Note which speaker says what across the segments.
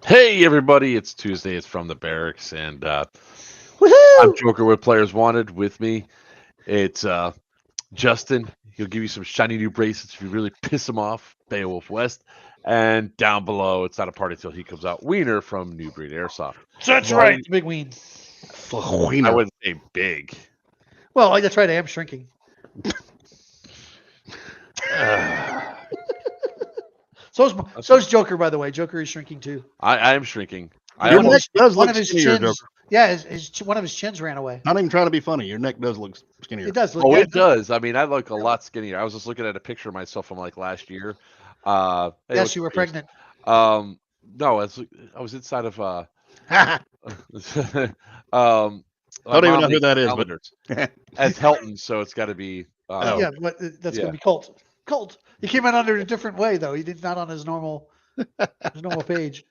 Speaker 1: Hey everybody, it's Tuesday. It's from the barracks, and I'm
Speaker 2: Woohoo!
Speaker 1: Joker with Players Wanted. With me, it's Justin. He'll give you some shiny new bracelets if you really piss him off. Beowulf West, and down below, it's not a party till he comes out. Wiener from New Breed Airsoft.
Speaker 2: That's
Speaker 1: Why?
Speaker 2: right, the big ween.
Speaker 1: I wouldn't say big.
Speaker 2: Well, that's right. I am shrinking. So's Joker, by the way. Joker is shrinking too.
Speaker 1: I am shrinking. I
Speaker 3: Your
Speaker 2: One of
Speaker 3: neck
Speaker 1: almost
Speaker 2: his
Speaker 3: does
Speaker 2: one
Speaker 3: look
Speaker 2: of his
Speaker 3: skinnier,
Speaker 2: chins.
Speaker 3: Joker.
Speaker 2: Yeah, one of his chins ran away.
Speaker 3: Not even trying to be funny. Your neck does look skinnier.
Speaker 2: It does look.
Speaker 1: Oh,
Speaker 2: Yeah,
Speaker 1: it does. I mean, I look a lot skinnier. I was just looking at a picture of myself from like last year. Hey,
Speaker 2: yes,
Speaker 1: look,
Speaker 2: you were
Speaker 1: Chris.
Speaker 2: pregnant.
Speaker 1: No, I was inside of
Speaker 3: I
Speaker 1: my
Speaker 3: don't even
Speaker 1: mom
Speaker 3: know who
Speaker 1: makes
Speaker 3: that is, but
Speaker 1: calendars as Helton, so it's got to be.
Speaker 3: Oh.
Speaker 2: Yeah, but that's
Speaker 1: Yeah.
Speaker 2: gonna be Colt. Colt. He came in under a different way though. He did not on his normal page.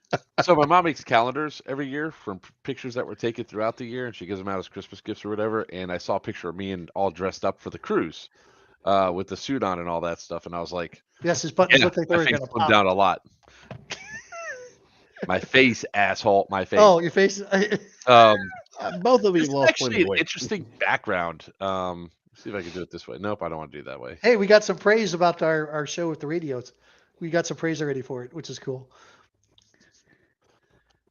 Speaker 1: So my mom makes calendars every year from pictures that were taken throughout the year, and she gives them out as Christmas gifts or whatever. And I saw a picture of me and all dressed up for the cruise, with the suit on and all that stuff, and I was like,
Speaker 2: Yes, his buttons
Speaker 1: yeah,
Speaker 2: look like they
Speaker 1: my
Speaker 2: were
Speaker 1: face
Speaker 2: gonna
Speaker 1: slimmed
Speaker 2: pop.
Speaker 1: down a lot. My face, asshole, my face.
Speaker 2: Oh, your face.
Speaker 1: Um,
Speaker 3: Both of you
Speaker 1: This is
Speaker 3: lost
Speaker 1: actually
Speaker 3: plenty
Speaker 1: an
Speaker 3: of weight.
Speaker 1: interesting background. See if I can do it this way. Nope, I don't want to do it that way.
Speaker 2: Hey, we got some praise about our show with the radios. We got some praise already for it, which is cool.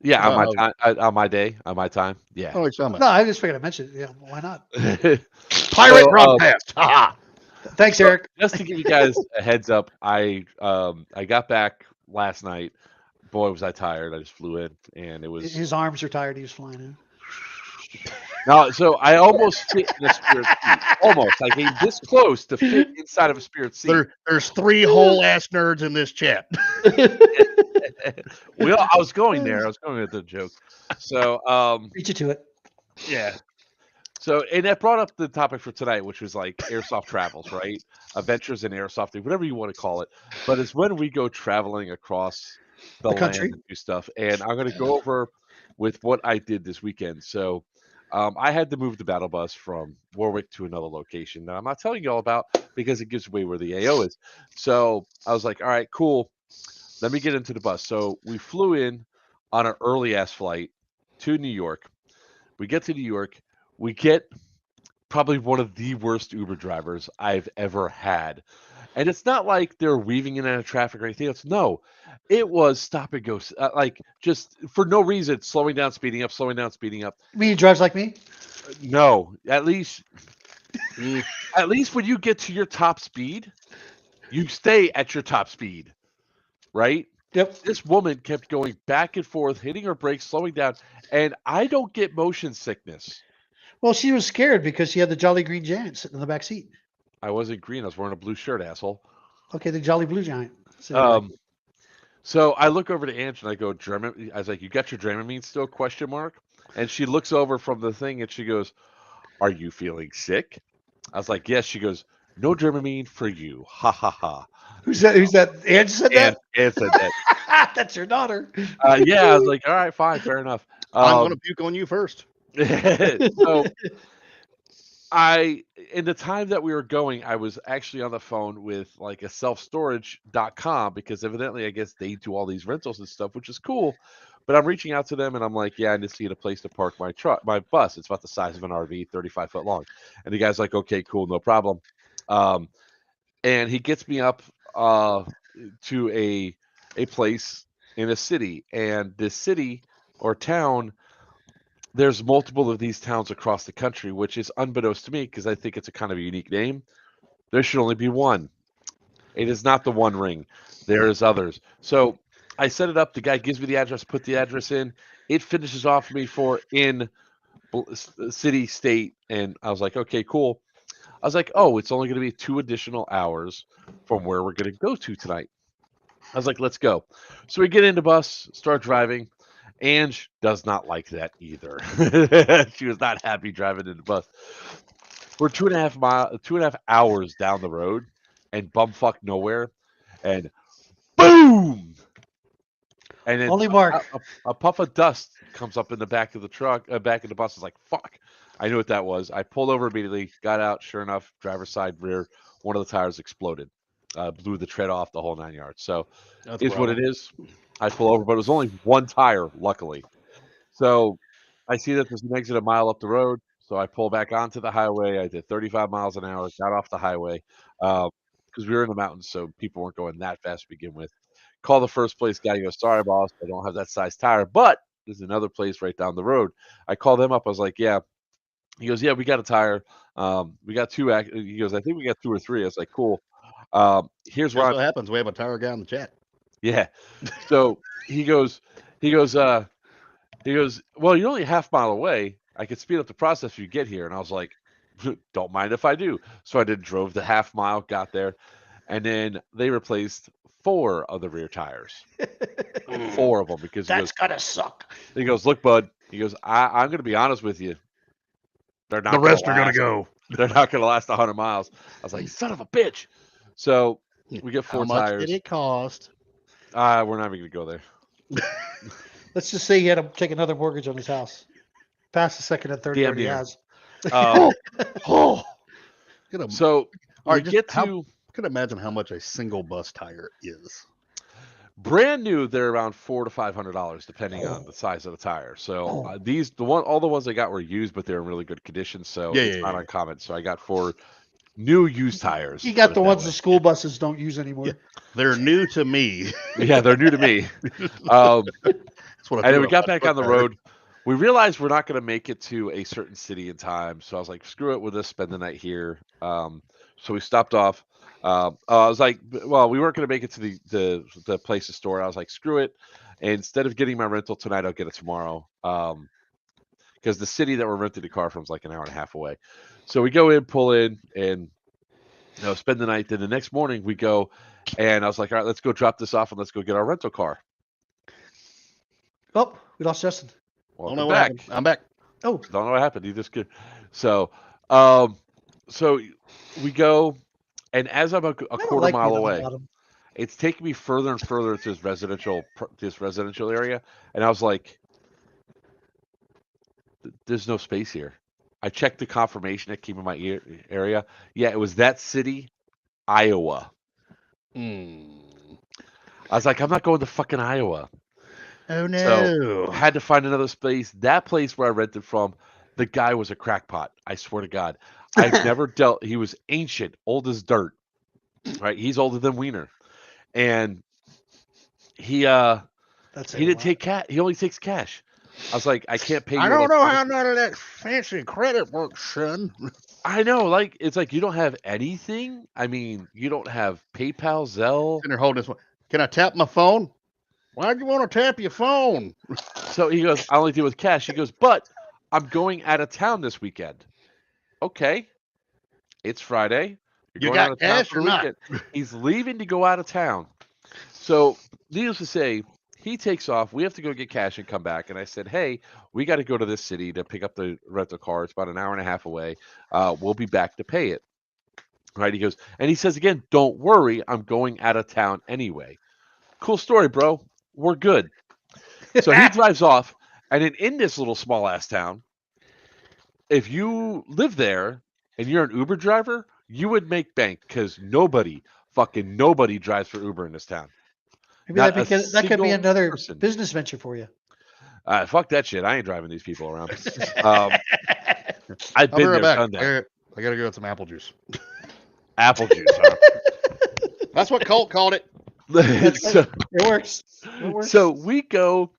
Speaker 1: Yeah, on my
Speaker 3: Uh,
Speaker 1: time, on my day, on my time. Yeah.
Speaker 3: Holy summit.
Speaker 2: No, I just figured I mentioned it. Yeah, why not?
Speaker 3: Pirate
Speaker 1: So,
Speaker 3: broadcast. Ha
Speaker 2: Thanks,
Speaker 1: so
Speaker 2: Eric.
Speaker 1: just to give you guys a heads up, I got back last night. Boy, was I tired! I just flew in, and it was
Speaker 2: His arms are tired. He was flying in.
Speaker 1: now. So I almost fit in a spirit seat. Almost, I came this close to fit inside of a spirit seat.
Speaker 3: There's 3 whole ass nerds in this chat.
Speaker 1: I was going there. I was going with the joke. So,
Speaker 2: Beat you to it.
Speaker 1: yeah. So, and that brought up the topic for tonight, which was like airsoft travels, right? Adventures in airsofting, whatever you want to call it. But it's when we go traveling across the
Speaker 2: The
Speaker 1: land
Speaker 2: country.
Speaker 1: and do stuff. And I'm going to go over with what I did this weekend. So, I had to move the battle bus from Warwick to another location that I'm not telling you all about because it gives away where the AO is. So I was like, all right, cool. Let me get into the bus. So we flew in on an early ass flight to New York. We get to New York. We get probably one of the worst Uber drivers I've ever had. And it's not like they're weaving in and out of traffic or anything else. No, it was stop and go, like just for no reason, slowing down, speeding up, slowing down, speeding up.
Speaker 2: You mean he drives like me?
Speaker 1: No, at least when you get to your top speed, you stay at your top speed, right?
Speaker 2: Yep.
Speaker 1: This woman kept going back and forth, hitting her brakes, slowing down, and I don't get motion sickness.
Speaker 2: Well, she was scared because she had the Jolly Green Giant sitting in the back seat.
Speaker 1: I wasn't green. I was wearing a blue shirt, asshole.
Speaker 2: Okay, the Jolly Blue Giant. sitting in the back.
Speaker 1: Um, so I look over to Ange and I go, German. I was like, "You got your Dramamine still?" Question mark. And she looks over from the thing and she goes, "Are you feeling sick?" I was like, "Yes." She goes, "No Dramamine for you." Ha ha ha.
Speaker 2: Who's that? Who's that? Ange said
Speaker 1: And
Speaker 2: that.
Speaker 1: Anne said that.
Speaker 2: That's your daughter.
Speaker 1: Yeah, I was like, "All right, fine, fair enough."
Speaker 3: I'm going to puke on you first.
Speaker 1: So in the time that we were going, I was actually on the phone with like a selfstorage.com because evidently I guess they do all these rentals and stuff, which is cool. But I'm reaching out to them and I'm like, yeah, I just need a place to park my bus. It's about the size of an RV, 35 foot long. And the guy's like, okay, cool, no problem. Um, and he gets me up to a place in a city, and this city or town, there's multiple of these towns across the country, which is unbeknownst to me because I think it's a kind of a unique name. There should only be one. It is not the One Ring. There is others. So I set it up. The guy gives me the address, put the address in. It finishes off me for in city, state, and I was like, okay, cool. I was like, oh, it's only going to be 2 additional hours from where we're going to go to tonight. I was like, let's go. So we get in the bus, start driving. Ange does not like that either. She was not happy driving in the bus. We're 2.5 hours down the road, and bumfuck nowhere, and boom, and then
Speaker 2: Only Mark.
Speaker 1: a puff of dust comes up in the back of the truck, back of the bus. Is like fuck. I knew what that was. I pulled over immediately, got out. Sure enough, driver's side rear, one of the tires exploded, blew the tread off, the whole 9 yards. So,
Speaker 3: That's
Speaker 1: is what it
Speaker 3: rough.
Speaker 1: is. I pull over, but it was only one tire, luckily. So I see that there's an exit a mile up the road. So I pull back onto the highway. I did 35 miles an hour, got off the highway because we were in the mountains, so people weren't going that fast to begin with. Call the first place guy. He goes, "Sorry, boss, I don't have that size tire, but there's another place right down the road." I call them up. I was like, "Yeah." He goes, "Yeah, we got a tire. We got two." He goes, "I think we got two or three." I was like, "Cool. Here's where
Speaker 3: Just
Speaker 1: I'm."
Speaker 3: so happens we have a tire guy in the chat.
Speaker 1: Yeah. So he goes, he goes, he goes, "Well, you're only a half mile away. I could speed up the process if you get here." And I was like, "Don't mind if I do." So I drove the half mile, got there, and then they replaced 4 of the rear tires. 4 of them because
Speaker 2: That's gotta suck.
Speaker 1: he goes, "Look, bud." He goes, I'm going to be honest with you. They're not
Speaker 3: The
Speaker 1: going
Speaker 3: rest
Speaker 1: to
Speaker 3: are gonna
Speaker 1: last.
Speaker 3: go.
Speaker 1: They're not going to last 100 miles. I was like, "Son of a bitch." So we get 4
Speaker 3: How much
Speaker 1: tires.
Speaker 3: did it cost?
Speaker 1: We're not even going to go there.
Speaker 2: Let's just say he had to take another mortgage on his house. Past the second and third
Speaker 1: Damn
Speaker 2: year he
Speaker 1: near.
Speaker 2: has.
Speaker 3: Oh, Get a-
Speaker 1: So
Speaker 3: all
Speaker 1: we
Speaker 3: right,
Speaker 1: get
Speaker 3: how-
Speaker 1: to
Speaker 3: I can imagine how much a single bus tire is.
Speaker 1: brand new. They're around $400 to $500 depending on the size of the tire. So all the ones I got were used, but they're in really good condition. So
Speaker 3: Yeah,
Speaker 1: it's
Speaker 3: yeah,
Speaker 1: not
Speaker 3: yeah.
Speaker 1: uncommon. So I got 4 new used tires.
Speaker 2: You got
Speaker 1: put
Speaker 2: the
Speaker 1: it that
Speaker 2: ones
Speaker 1: way.
Speaker 2: the school buses don't use anymore.
Speaker 3: They're new to me.
Speaker 1: Yeah, they're new to me.
Speaker 3: That's
Speaker 1: Um,
Speaker 3: what I
Speaker 1: and
Speaker 3: do
Speaker 1: then we
Speaker 3: with a
Speaker 1: got back
Speaker 3: bus
Speaker 1: on the
Speaker 3: tire.
Speaker 1: road. We realized we're not going to make it to a certain city in time. So I was like, screw it, we'll just spend the night here. So we stopped off. I was like, well, we weren't going to make it to the place to store. I was like, screw it. And instead of getting my rental tonight, I'll get it tomorrow. Because the city that we're renting the car from is like an hour and a half away. So we go in, pull in, and spend the night. Then the next morning we go, and I was like, all right, let's go drop this off and let's go get our rental car.
Speaker 2: Oh, we lost Justin.
Speaker 3: Don't
Speaker 1: Welcome
Speaker 3: know what
Speaker 1: back.
Speaker 3: happened. I'm back.
Speaker 2: Oh,
Speaker 1: Don't know what happened. He just good. So, so we go, and as I'm a
Speaker 2: I don't
Speaker 1: quarter
Speaker 2: like
Speaker 1: mile
Speaker 2: being on the
Speaker 1: away,
Speaker 2: bottom.
Speaker 1: it's taking me further and further to this residential area, and I was like, "There's no space here." I checked the confirmation that came in my area. Yeah, it was that city, Iowa.
Speaker 3: Mm.
Speaker 1: I was like, "I'm not going to fucking Iowa."
Speaker 3: Oh no.
Speaker 1: So had to find another space. That place where I rented from, the guy was a crackpot. I swear to God, I've never dealt. He was ancient, old as dirt. Right, he's older than Wiener, and he
Speaker 2: That's
Speaker 1: he didn't take cash. He only takes cash. I was like, I can't pay you.
Speaker 3: I don't know how
Speaker 1: electricity.
Speaker 3: none of that fancy credit works, son.
Speaker 1: I know, like it's like you don't have anything. I mean, you don't have PayPal, Zelle.
Speaker 3: Sitting there holding this one. Can I tap my phone? Why'd you want to tap your phone?
Speaker 1: So he goes, I only deal with cash. He goes, but I'm going out of town this weekend. Okay, it's Friday. You're
Speaker 3: You
Speaker 1: going out
Speaker 3: got
Speaker 1: of town
Speaker 3: cash
Speaker 1: for
Speaker 3: or
Speaker 1: the
Speaker 3: not?
Speaker 1: weekend. He's leaving to go out of town. So, needless to say, he takes off. We have to go get cash and come back. And I said, hey, we got to go to this city to pick up the rental car. It's about an hour and a half away. We'll be back to pay it. Right? He goes, and he says again, don't worry, I'm going out of town anyway. Cool story, bro. We're good. So he drives off, and then in this little small ass town, if you live there and you're an Uber driver, you would make bank because fucking nobody drives for Uber in this town.
Speaker 2: Maybe
Speaker 1: Not
Speaker 2: that,
Speaker 1: a
Speaker 2: that could be
Speaker 1: single
Speaker 2: another
Speaker 1: person.
Speaker 2: business venture for you.
Speaker 1: Fuck that shit. I ain't driving these people around.
Speaker 3: I'll
Speaker 1: I've
Speaker 3: be
Speaker 1: been
Speaker 3: right
Speaker 1: there,
Speaker 3: back.
Speaker 1: done that.
Speaker 3: I gotta go get some apple juice.
Speaker 1: Apple juice, huh?
Speaker 3: That's what Colt called it.
Speaker 1: so,
Speaker 2: It works. It works.
Speaker 1: so we go.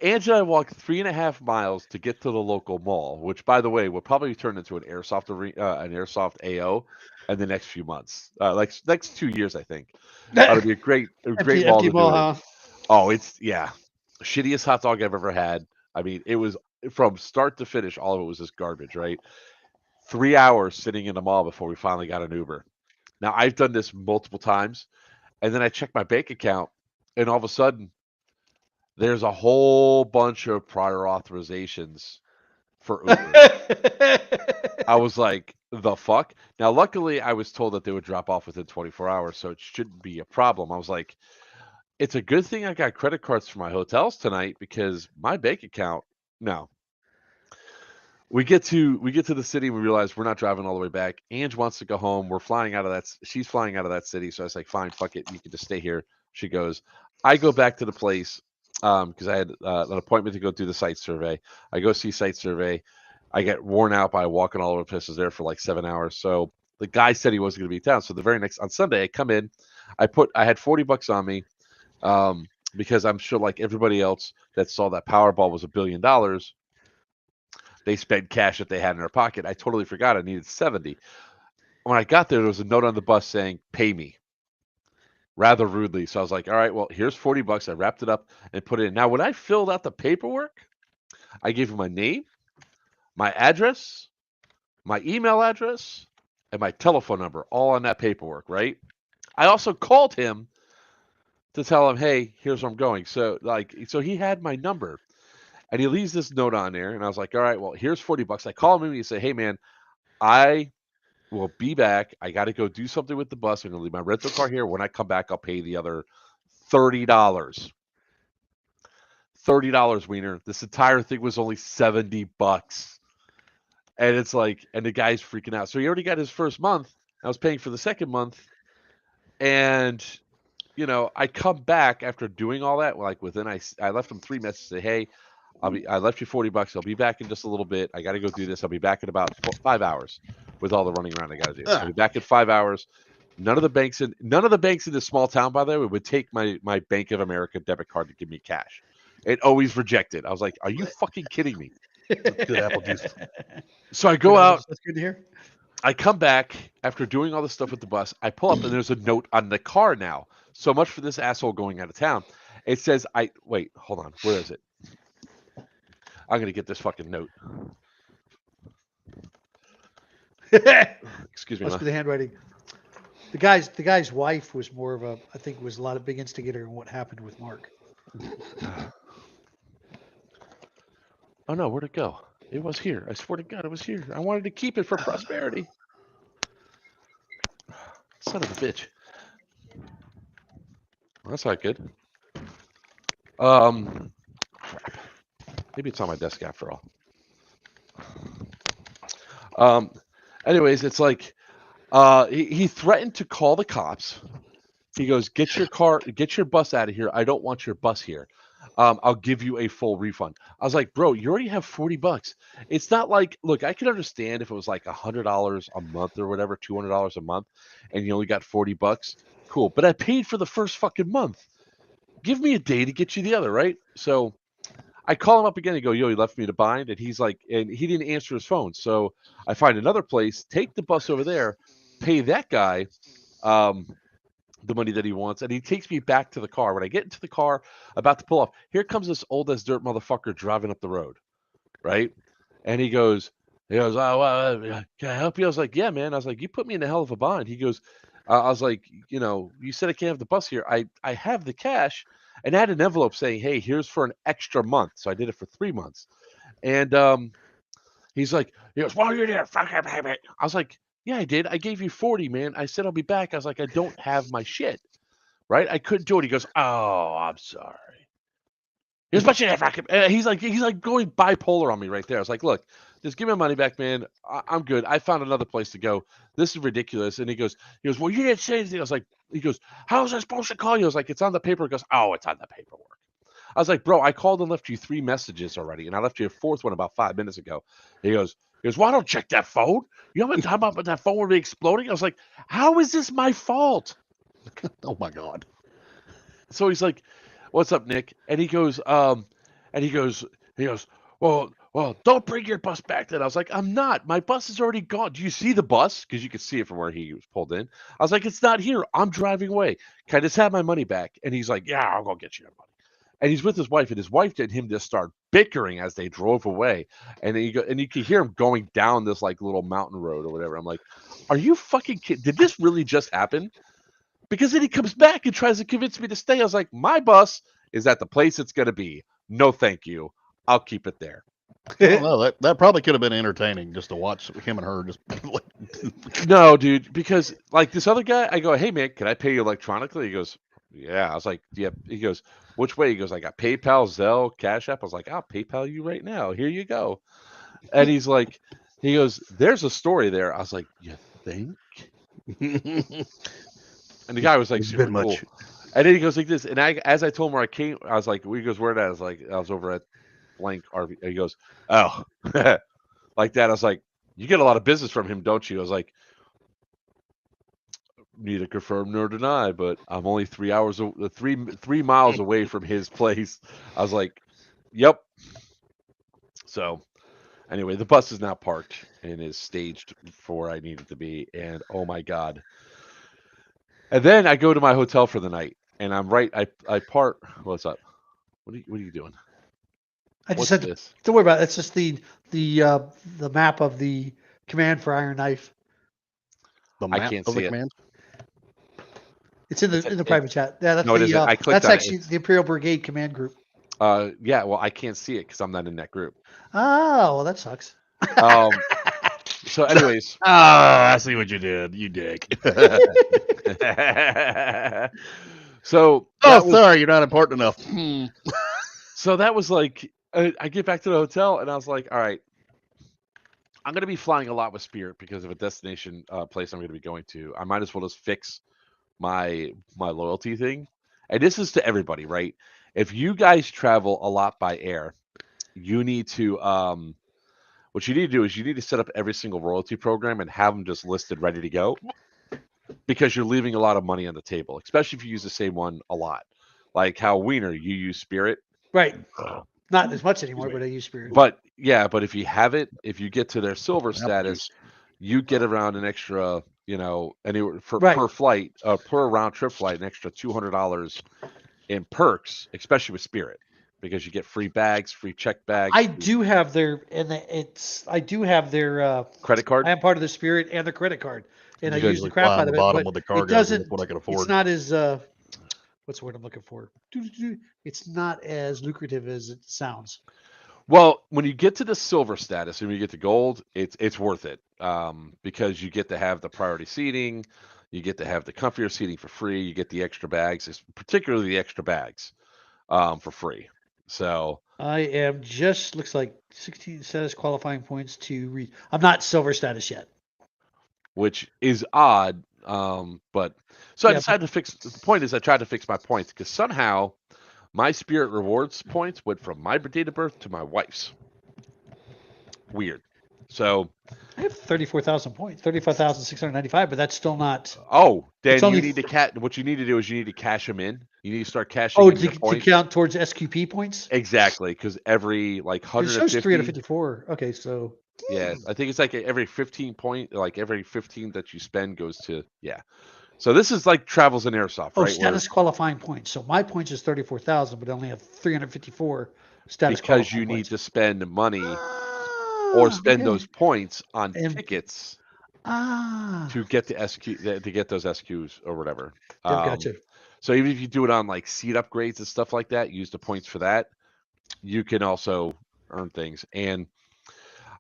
Speaker 1: Angela and I walked 3.5 miles to get to the local mall, which, by the way, will probably turn into an airsoft AO in the next few months, like next 2 years, I think. That'll be a great mall
Speaker 2: empty
Speaker 1: to
Speaker 2: mall,
Speaker 1: do it in.
Speaker 2: huh?
Speaker 1: Oh, it's shittiest hot dog I've ever had. I mean, it was from start to finish. All of it was just garbage, right? 3 hours sitting in the mall before we finally got an Uber. Now I've done this multiple times, and then I check my bank account, and all of a sudden, there's a whole bunch of prior authorizations for Uber. I was like, the fuck? Now, luckily, I was told that they would drop off within 24 hours, so it shouldn't be a problem. I was like, it's a good thing I got credit cards for my hotels tonight because my bank account, no. We get to the city and we realize we're not driving all the way back. Ange wants to go home. She's flying out of that city. So I was like, fine, fuck it. You can just stay here. She goes, I go back to the place because I had an appointment to go do the site survey. I go see site survey. I get worn out by walking all over the place. I was there for like 7 hours. So the guy said he wasn't going to be in town. So the very next on Sunday, I come in. I had $40 on me because I'm sure like everybody else that saw that Powerball was $1 billion. They spent cash that they had in their pocket. I totally forgot I needed 70. When I got there was a note on the bus saying, "Pay me." Rather rudely. So I was like, all right, well, here's $40. I wrapped it up and put it in. Now, when I filled out the paperwork, I gave him my name, my address, my email address, and my telephone number all on that paperwork, right? I also called him to tell him, hey, here's where I'm going. So he had my number and he leaves this note on there. And I was like, all right, well, here's $40. I call him and he say, hey man, I will be back. I got to go do something with the bus. I'm going to leave my rental car here. When I come back, I'll pay the other $30. $30, Wiener. This entire thing was only $70. And it's like, and the guy's freaking out. So he already got his first month. I was paying for the second month. And, I come back after doing all that. Like I left him 3 messages. Say, hey, I left you $40. I'll be back in just a little bit. I got to go do this. I'll be back in about 5 hours with all the running around I got to do. I'll be back in 5 hours. None of the banks in this small town, by the way, would take my Bank of America debit card to give me cash. It always rejected. I was like, are you fucking kidding me?
Speaker 2: Good apple juice.
Speaker 1: So I go out.
Speaker 2: That's good to hear.
Speaker 1: I come back after doing all this stuff with the bus. I pull up and there's a note on the car now. So much for this asshole going out of town. It says, wait, hold on. Where is it? I'm going to get this fucking note. Excuse me.
Speaker 2: Must be the handwriting. The guy's wife was more of I think was a lot of big instigator in what happened with Mark.
Speaker 1: Oh no, where'd it go? It was here. I swear to God, it was here. I wanted to keep it for prosperity. Son of a bitch. Well, that's not good. Crap. Maybe it's on my desk after all. Anyways, it's like he threatened to call the cops. He goes, get your bus out of here. I don't want your bus here. I'll give you a full refund. I was like, bro, you already have $40. It's not like, look, I could understand if it was like $100 a month or whatever, $200 a month, and you only got $40. Cool. But I paid for the first fucking month. Give me a day to get you the other, right? So I call him up again and go, yo, he left me to bind. And he's like, and he didn't answer his phone. So I find another place, take the bus over there, pay that guy the money that he wants, and he takes me back to the car. When I get into the car, about to pull off, here comes this old as dirt motherfucker driving up the road, right? And he goes, oh, well, can I help you? I was like, yeah, man. I was like, you put me in a hell of a bind. He goes, I was like, you said I can't have the bus here. I have the cash, and I had an envelope saying, hey, here's for an extra month. So I did it for 3 months. And he goes, well, you didn't fucking pay me. I was like, yeah, I did. I gave you 40, man. I said I'll be back. I was like, I don't have my shit, right? I couldn't do it. He goes, oh, I'm sorry. Here's my shit. He's like going bipolar on me right there. I was like, look, just give me my money back, man. I'm good. I found another place to go. This is ridiculous. And he goes, well, you didn't say anything. I was like, he goes, how was I supposed to call you? I was like, it's on the paper. He goes, oh, it's on the paperwork. I was like, bro, I called and left you 3 messages already, and I left you a 4th one about 5 minutes ago. He goes, well, I don't check that phone. You haven't time about that phone would be exploding. I was like, how is this my fault?
Speaker 3: Oh my God.
Speaker 1: So he's like, what's up, Nick? And he goes, well, don't bring your bus back then. I was like, I'm not. My bus is already gone. Do you see the bus? Because you could see it from where he was pulled in. I was like, it's not here. I'm driving away. Can I just have my money back? And he's like, yeah, I'll go get you your money. And he's with his wife, and his wife and him just start bickering as they drove away. And then you could hear him going down this like little mountain road or whatever. I'm like, are you fucking kidding? Did this really just happen? Because then he comes back and tries to convince me to stay. I was like, my bus is at the place it's going to be. No, thank you. I'll keep it there.
Speaker 3: Well, that probably could have been entertaining just to watch him and her just.
Speaker 1: No, dude, because like this other guy, I go, hey man, can I pay you electronically? He goes, yeah. I was like, yeah. He goes, which way? He goes, I got PayPal, Zelle, Cash App. I was like, I'll PayPal you right now. Here you go. And he goes, there's a story there. I was like, you think? And the guy was like, super cool. And then he goes like this, and as I told him where I came, I was like, he goes, where at? I was like, I was over at blank RV. And he goes, oh, like that. I was like, you get a lot of business from him, don't you? I was like, neither confirm nor deny, but I'm only 3 hours, 3 miles away from his place. I was like, yep. So anyway, the bus is now parked and is staged for where I need it to be. And oh my God. And then I go to my hotel for the night and I'm right. I park. What's up? What are you doing?
Speaker 2: I just
Speaker 1: What's
Speaker 2: had
Speaker 1: this?
Speaker 2: to worry about it. It's just the map of the command for Iron Knife.
Speaker 3: The
Speaker 1: I
Speaker 3: map
Speaker 1: can't
Speaker 3: of the
Speaker 1: see it.
Speaker 3: command.
Speaker 2: It's in the private chat. Yeah, that's
Speaker 1: No, it isn't. I clicked
Speaker 2: that's
Speaker 1: on it.
Speaker 2: actually the Imperial Brigade command group.
Speaker 1: Yeah, well, I can't see it because I'm not in that group.
Speaker 2: Oh, well, that sucks.
Speaker 1: So anyways,
Speaker 3: Oh, I see what you did, you dick.
Speaker 1: so
Speaker 3: Oh,
Speaker 1: that was
Speaker 3: sorry, you're not important enough.
Speaker 1: so that was like I get back to the hotel and I was like, all right, I'm gonna be flying a lot with Spirit because of a destination place I'm gonna be going to. I might as well just fix my loyalty thing. And this is to everybody, right? If you guys travel a lot by air, you need to what you need to do is you need to set up every single royalty program and have them just listed ready to go because you're leaving a lot of money on the table, especially if you use the same one a lot. Like how Wiener, you use Spirit.
Speaker 2: Right. Not as much anymore, but I use Spirit.
Speaker 1: But yeah, but if you have it, if you get to their silver status, you get around an extra, anywhere per flight, per round trip flight, an extra $200 in perks, especially with Spirit, because you get free bags, free check bags.
Speaker 2: I do have their
Speaker 1: Credit card.
Speaker 2: I am part of the Spirit and the credit card, and I
Speaker 3: You guys
Speaker 2: use the
Speaker 3: like
Speaker 2: crap
Speaker 3: fly on
Speaker 2: out
Speaker 3: the
Speaker 2: of it.
Speaker 3: bottom
Speaker 2: But
Speaker 3: with the
Speaker 2: it
Speaker 3: cargo.
Speaker 2: doesn't.
Speaker 3: That's what I can afford.
Speaker 2: It's not as what's the word I'm looking for? It's not as lucrative as it sounds.
Speaker 1: Well, when you get to the silver status and when you get to gold, it's worth it because you get to have the priority seating, you get to have the comfier seating for free, you get the extra bags, particularly the extra bags for free. So
Speaker 2: I am just looks like 16 status qualifying points to read. I'm not silver status yet.
Speaker 1: which is odd, but so I decided to fix. The point is, I tried to fix my points because somehow my Spirit rewards points went from my date of birth to my wife's. Weird. So
Speaker 2: I have 34,000 points, 35,695, but that's still not.
Speaker 1: Then you need to what you need to do is you need to cash them in. You need to start cashing in your points.
Speaker 2: To count towards SQP points?
Speaker 1: Exactly, because every 150.
Speaker 2: It shows 354. Okay, so.
Speaker 1: Yeah, I think it's like every 15 point, like every 15 that you spend goes to So this is like travels in Airsoft, right?
Speaker 2: Status qualifying points. So my points is 34,000, but I only have 354 status qualifying
Speaker 1: because you need
Speaker 2: points.
Speaker 1: to spend money or spend those points on tickets to get the SQ to get those SQs or whatever.
Speaker 2: Gotcha.
Speaker 1: So even if you do it on like seat upgrades and stuff like that, use the points for that. You can also earn things. And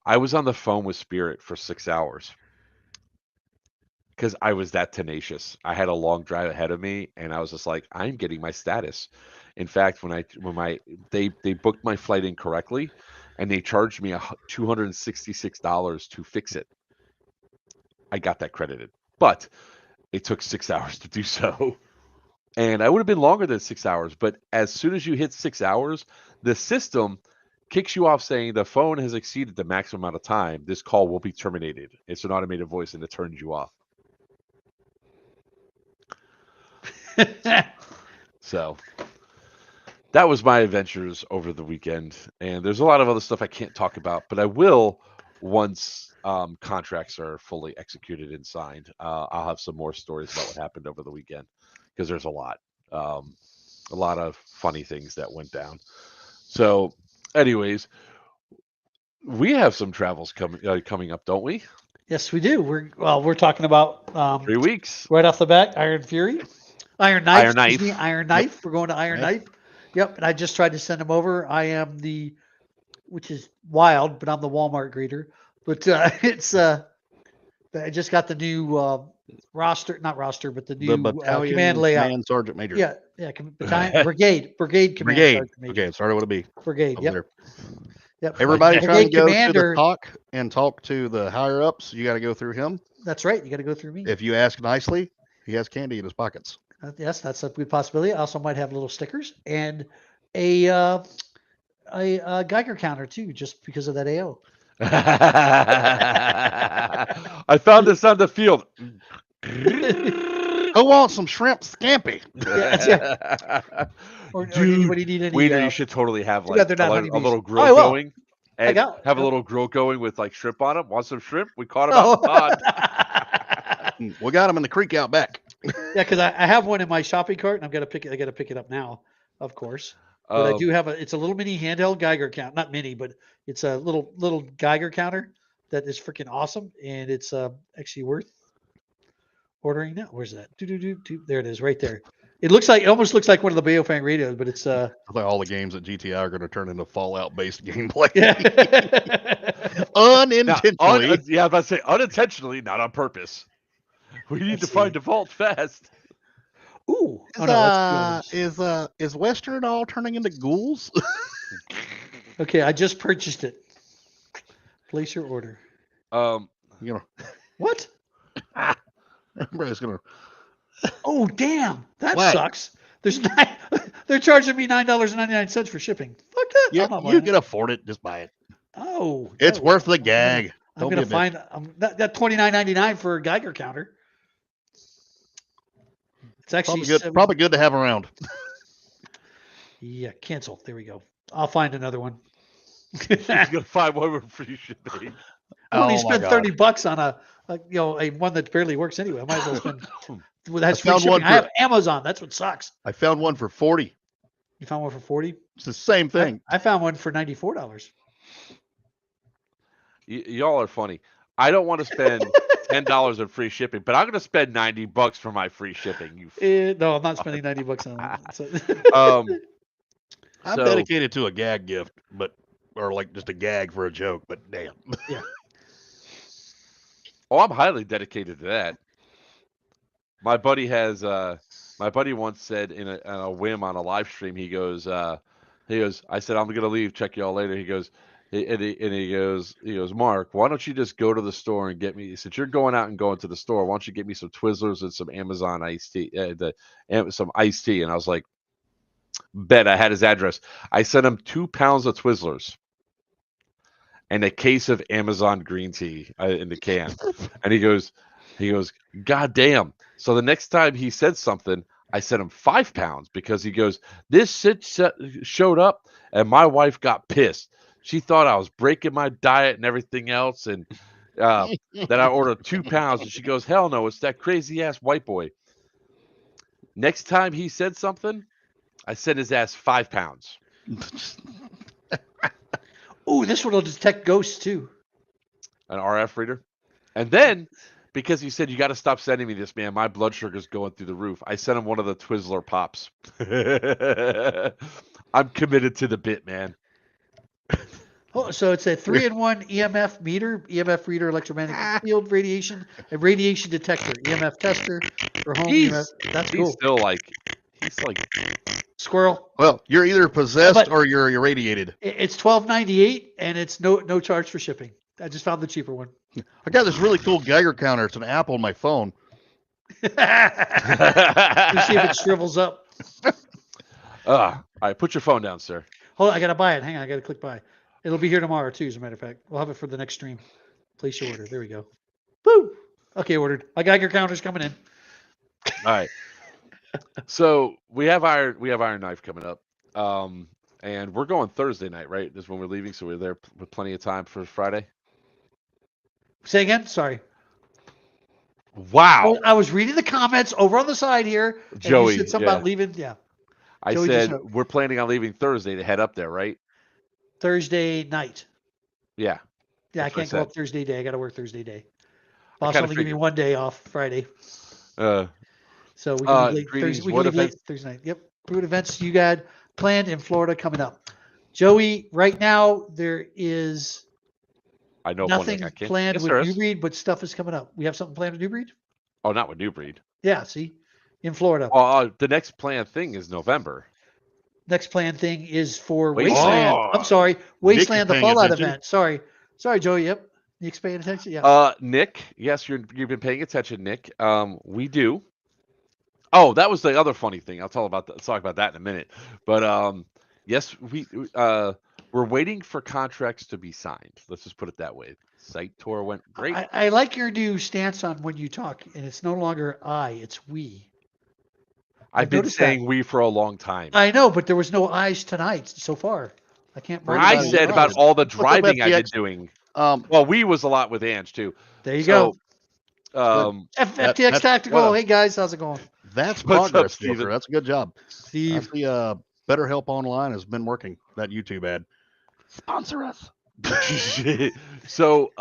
Speaker 1: I was on the phone with Spirit for 6 hours because I was that tenacious. I had a long drive ahead of me, and I was just like, I'm getting my status. In fact, when they booked my flight incorrectly, and they charged me $266 to fix it. I got that credited, but it took 6 hours to do so. And I would have been longer than 6 hours, but as soon as you hit 6 hours, the system kicks you off saying the phone has exceeded the maximum amount of time. This call will be terminated. It's an automated voice, and it turns you off. So that was my adventures over the weekend, and there's a lot of other stuff I can't talk about, but I will once contracts are fully executed and signed. I'll have some more stories about what happened over the weekend because there's a lot of funny things that went down. So anyways, we have some travels coming up, don't we?
Speaker 2: Yes, we do. We're talking about
Speaker 1: 3 weeks
Speaker 2: right off the bat. Iron Fury, Iron Knife. Iron Knife.
Speaker 1: Yep.
Speaker 2: We're going to Iron Knife. Yep. And I just tried to send them over. I am which is wild, but I'm the Walmart greeter. But I just got the new not roster, but the new
Speaker 3: battalion
Speaker 2: command layout.
Speaker 3: Command Sergeant Major.
Speaker 2: Yeah. Brigade command.
Speaker 3: Okay, it started with a B.
Speaker 2: Brigade. Yep. Yep.
Speaker 3: Everybody trying to go
Speaker 2: commander,
Speaker 3: talk to the higher ups. You got to go through him.
Speaker 2: That's right. You got to go through me.
Speaker 3: If you ask nicely, he has candy in his pockets.
Speaker 2: Yes, that's a good possibility. I also might have little stickers and a Geiger counter too, just because of that AO.
Speaker 1: I found this on the field.
Speaker 3: Who wants some shrimp scampi?
Speaker 2: Or
Speaker 1: Dude,
Speaker 2: anybody need any?
Speaker 1: Waiter, you should totally have
Speaker 2: Too bad
Speaker 1: like
Speaker 2: they're
Speaker 1: a,
Speaker 2: not
Speaker 1: a
Speaker 2: honeybees.
Speaker 1: little
Speaker 2: Oh,
Speaker 1: grill
Speaker 2: I will.
Speaker 1: going,
Speaker 2: I
Speaker 1: and
Speaker 2: got.
Speaker 1: have a little grill going with like shrimp on it. Want some shrimp? We caught them out in the pond.
Speaker 3: We got them in the creek out back.
Speaker 2: Yeah, because I have one in my shopping cart, and I got to pick it up now, of course. But I do have it's a little mini handheld Geiger count, not mini, but it's a little Geiger counter that is freaking awesome, and it's actually worth ordering now. Where's that? There it is, right there. It almost looks like one of the Baofang radios, but it's
Speaker 3: I think all the games at GTI are going to turn into Fallout-based gameplay.
Speaker 2: yeah.
Speaker 3: Unintentionally.
Speaker 1: Yeah, I was about to say unintentionally, not on purpose. We need
Speaker 2: Let's
Speaker 1: to find
Speaker 2: see.
Speaker 1: default fast.
Speaker 2: Ooh, oh no, that's
Speaker 3: Is Western all turning into ghouls?
Speaker 2: okay. I just purchased it. Place your order.
Speaker 3: You know,
Speaker 2: What?
Speaker 3: everybody's gonna.
Speaker 2: Oh damn, that
Speaker 3: What?
Speaker 2: sucks. They're charging me $9.99 for shipping. Fuck that.
Speaker 3: You,
Speaker 2: I'm not
Speaker 3: you
Speaker 2: buying
Speaker 3: can afford it. Just buy it.
Speaker 2: it. Oh,
Speaker 3: It's
Speaker 2: no.
Speaker 3: worth the gag.
Speaker 2: I'm gonna find that $29.99 for a Geiger counter. It's actually
Speaker 3: Probably good to have around.
Speaker 2: Yeah, cancel. There we go. I'll find another one.
Speaker 1: She's gonna find one with free shipping.
Speaker 2: I don't
Speaker 3: Oh
Speaker 2: even
Speaker 3: my
Speaker 2: spend
Speaker 3: God.
Speaker 2: $30 on a one that barely works anyway. I might as well spend. Well, that's free
Speaker 3: found one
Speaker 2: shipping. I have Amazon. That's what sucks.
Speaker 3: I found one for 40.
Speaker 2: You found one for 40.
Speaker 3: It's the same thing.
Speaker 2: I found one for $94.
Speaker 1: Y'all are funny. I don't want to spend $10 on free shipping, but I'm gonna spend $90 for my free shipping.
Speaker 2: No, I'm not spending $90 on that. So.
Speaker 3: I'm dedicated to a gag gift, or like just a gag for a joke, but damn.
Speaker 2: Yeah.
Speaker 1: Oh, I'm highly dedicated to that. My buddy once said in a whim on a live stream, he goes, I said, I'm gonna leave, check y'all later. He goes, he goes, Mark, why don't you just go to the store and get me, since you're going out and going to the store, why don't you get me some Twizzlers and some Amazon iced tea, some iced tea? And I was like, bet. I had his address. I sent him 2 pounds of Twizzlers and a case of Amazon green tea in the can. And he goes, God damn. So the next time he said something, I sent him 5 pounds because he goes, this showed up and my wife got pissed. She thought I was breaking my diet and everything else. And that I ordered 2 pounds. And she goes, hell no, it's that crazy ass white boy. Next time he said something, I sent his ass 5 pounds.
Speaker 2: Oh, this one will detect ghosts too.
Speaker 1: An RF reader. And then, because he said, you got to stop sending me this, man, my blood sugar's going through the roof, I sent him one of the Twizzler Pops. I'm committed to the bit, man.
Speaker 2: Oh, so it's a 3-in-1 EMF meter, EMF reader, electromagnetic field radiation, a radiation detector, EMF tester for home EMF. That's cool.
Speaker 1: He's still like
Speaker 2: Squirrel.
Speaker 3: Well, you're either possessed or you're irradiated.
Speaker 2: It's $12.98 and it's no charge for shipping. I just found the cheaper one.
Speaker 3: I got this really cool Geiger counter. It's an app on my phone.
Speaker 2: Let's see if it shrivels up.
Speaker 1: all right, put your phone down, sir.
Speaker 2: Hold on, I gotta buy it. Hang on, I gotta click buy. It'll be here tomorrow too, as a matter of fact. We'll have it for the next stream. Place your order. There we go. Woo! Okay, ordered. My Geiger counter's coming in.
Speaker 1: All right. So we have Iron Knife coming up. And we're going Thursday night, right? This is when we're leaving, so we're there with plenty of time for Friday.
Speaker 2: Say again? Sorry.
Speaker 1: Wow.
Speaker 2: I was reading the comments over on the side here. And
Speaker 1: Joey,
Speaker 2: you said something about leaving. Yeah.
Speaker 1: I
Speaker 2: Joey
Speaker 1: said we're planning on leaving Thursday to head up there, right?
Speaker 2: Thursday night.
Speaker 1: Yeah.
Speaker 2: Yeah, I
Speaker 1: That's what I
Speaker 2: can't go
Speaker 1: said.
Speaker 2: up Thursday day. I got to work Thursday day.
Speaker 1: I
Speaker 2: Boss
Speaker 1: kinda
Speaker 2: only give me
Speaker 1: figured.
Speaker 2: one day off Friday.
Speaker 1: Uh,
Speaker 2: So we can leave late
Speaker 1: greetings,
Speaker 2: Thursday. We
Speaker 1: what
Speaker 2: can leave late
Speaker 1: event-
Speaker 2: Thursday night. Yep. What events you got planned in Florida coming up? Joey, right now there is
Speaker 1: I know
Speaker 2: nothing
Speaker 1: one thing.
Speaker 2: planned
Speaker 1: Yes,
Speaker 2: with
Speaker 1: there
Speaker 2: New
Speaker 1: is.
Speaker 2: Breed, but stuff is coming up. We have something planned with New Breed?
Speaker 1: Oh, not with New Breed.
Speaker 2: Yeah, see? In Florida.
Speaker 1: The next planned thing is November.
Speaker 2: Next planned thing is for
Speaker 1: Wasteland.
Speaker 2: Wasteland. I'm sorry. Wasteland, the
Speaker 3: paying
Speaker 2: Fallout
Speaker 3: attention.
Speaker 2: event. Sorry, Joey. Yep. Nick's paying attention. Yeah.
Speaker 1: Nick, yes, you've been paying attention, Nick. We do. Oh, that was the other funny thing. I'll talk about that in a minute. But yes, we're waiting for contracts to be signed. Let's just put it that way. Site tour went great.
Speaker 2: I like your new stance on when you talk, and it's no longer I, it's we.
Speaker 1: I've been
Speaker 2: noticed that.
Speaker 1: saying we for a long time.
Speaker 2: I know, but there was no I's tonight so far. I can't bring
Speaker 1: I
Speaker 2: it
Speaker 1: said
Speaker 2: up.
Speaker 1: about all the
Speaker 3: Look up
Speaker 1: driving I've been
Speaker 3: FTX.
Speaker 1: doing.
Speaker 3: Um,
Speaker 1: Well, we was a lot with Ange too.
Speaker 2: There you
Speaker 1: So,
Speaker 3: good.
Speaker 2: FTX
Speaker 3: that's
Speaker 2: Tactical. Hey guys, how's it going?
Speaker 3: That's
Speaker 1: What's up,
Speaker 3: progress,
Speaker 1: Steven?
Speaker 3: Filter. That's a good job. I
Speaker 2: Steve.
Speaker 3: see Better Help Online has been working. That YouTube ad. Sponsor us.
Speaker 1: so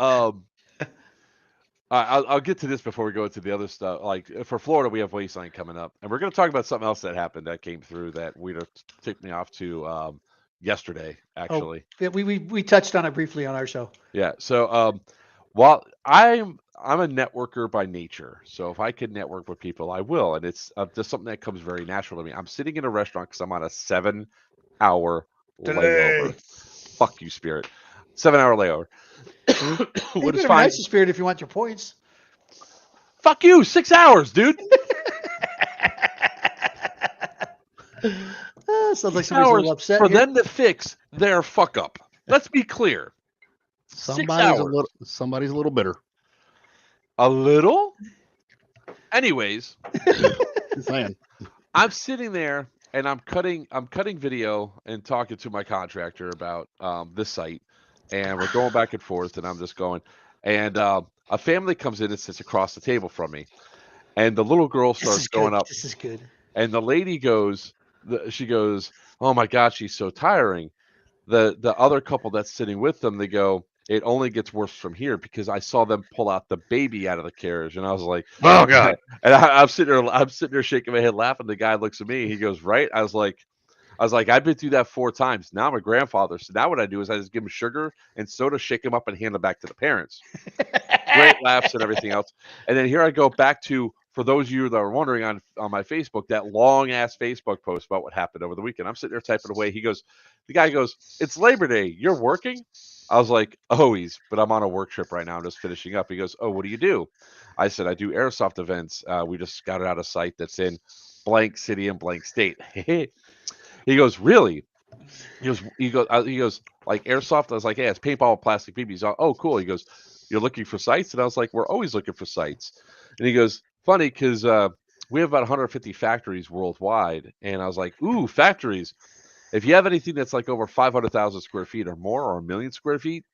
Speaker 1: I'll get to this before we go into the other stuff. Like for Florida, we have Wasteland coming up, and we're going to talk about something else that happened that came through that ticked me off to yesterday, actually.
Speaker 2: Yeah, we touched on it briefly on our show.
Speaker 1: Yeah. So while I'm a networker by nature, so if I can network with people, I will, and it's just something that comes very natural to me. I'm sitting in a restaurant because I'm on a 7-hour layover. Fuck you, Spirit. 7-hour layover.
Speaker 2: What is fine? Nice Spirit if you want your points.
Speaker 1: Fuck you, 6 hours, dude.
Speaker 2: Sounds like somebody's a little upset
Speaker 1: for
Speaker 2: here.
Speaker 1: them to fix their fuck up. Let's be clear.
Speaker 3: Somebody's a little bitter.
Speaker 1: A little? Anyways,
Speaker 3: saying.
Speaker 1: I'm sitting there and I'm cutting video and talking to my contractor about this site, and we're going back and forth, and I'm just going, and a family comes in and sits across the table from me, and the little girl starts going up.
Speaker 2: This is good.
Speaker 1: And the lady goes, she goes, "Oh my God, she's so tiring." The other couple that's sitting with them, they go, "It only gets worse from here," because I saw them pull out the baby out of the carriage, and I was like,
Speaker 3: "Oh God!"
Speaker 1: And I'm sitting there shaking my head, laughing. The guy looks at me. He goes, "Right?" I was like, "I've been through that 4 times. Now I'm a grandfather, so now what I do is I just give him sugar and soda, shake him up, and hand him back to the parents." Great laughs and everything else. And then here I go back to, for those of you that are wondering, on my Facebook, that long ass Facebook post about what happened over the weekend. I'm sitting there typing away. The guy goes, "It's Labor Day. You're working?" I was like, "Always, but I'm on a work trip right now. I'm just finishing up." He goes, "Oh, what do you do?" I said, "I do Airsoft events. We just scouted out a site that's in blank city and blank state." He goes, "Really?" He goes, "Like Airsoft?" I was like, "Yeah, it's paintball with plastic BBs." "Oh, cool." He goes, "You're looking for sites?" And I was like, "We're always looking for sites." And he goes, "Funny, because we have about 150 factories worldwide." And I was like, "Ooh, factories. If you have anything that's like over 500,000 square feet or more, or 1,000,000 square feet,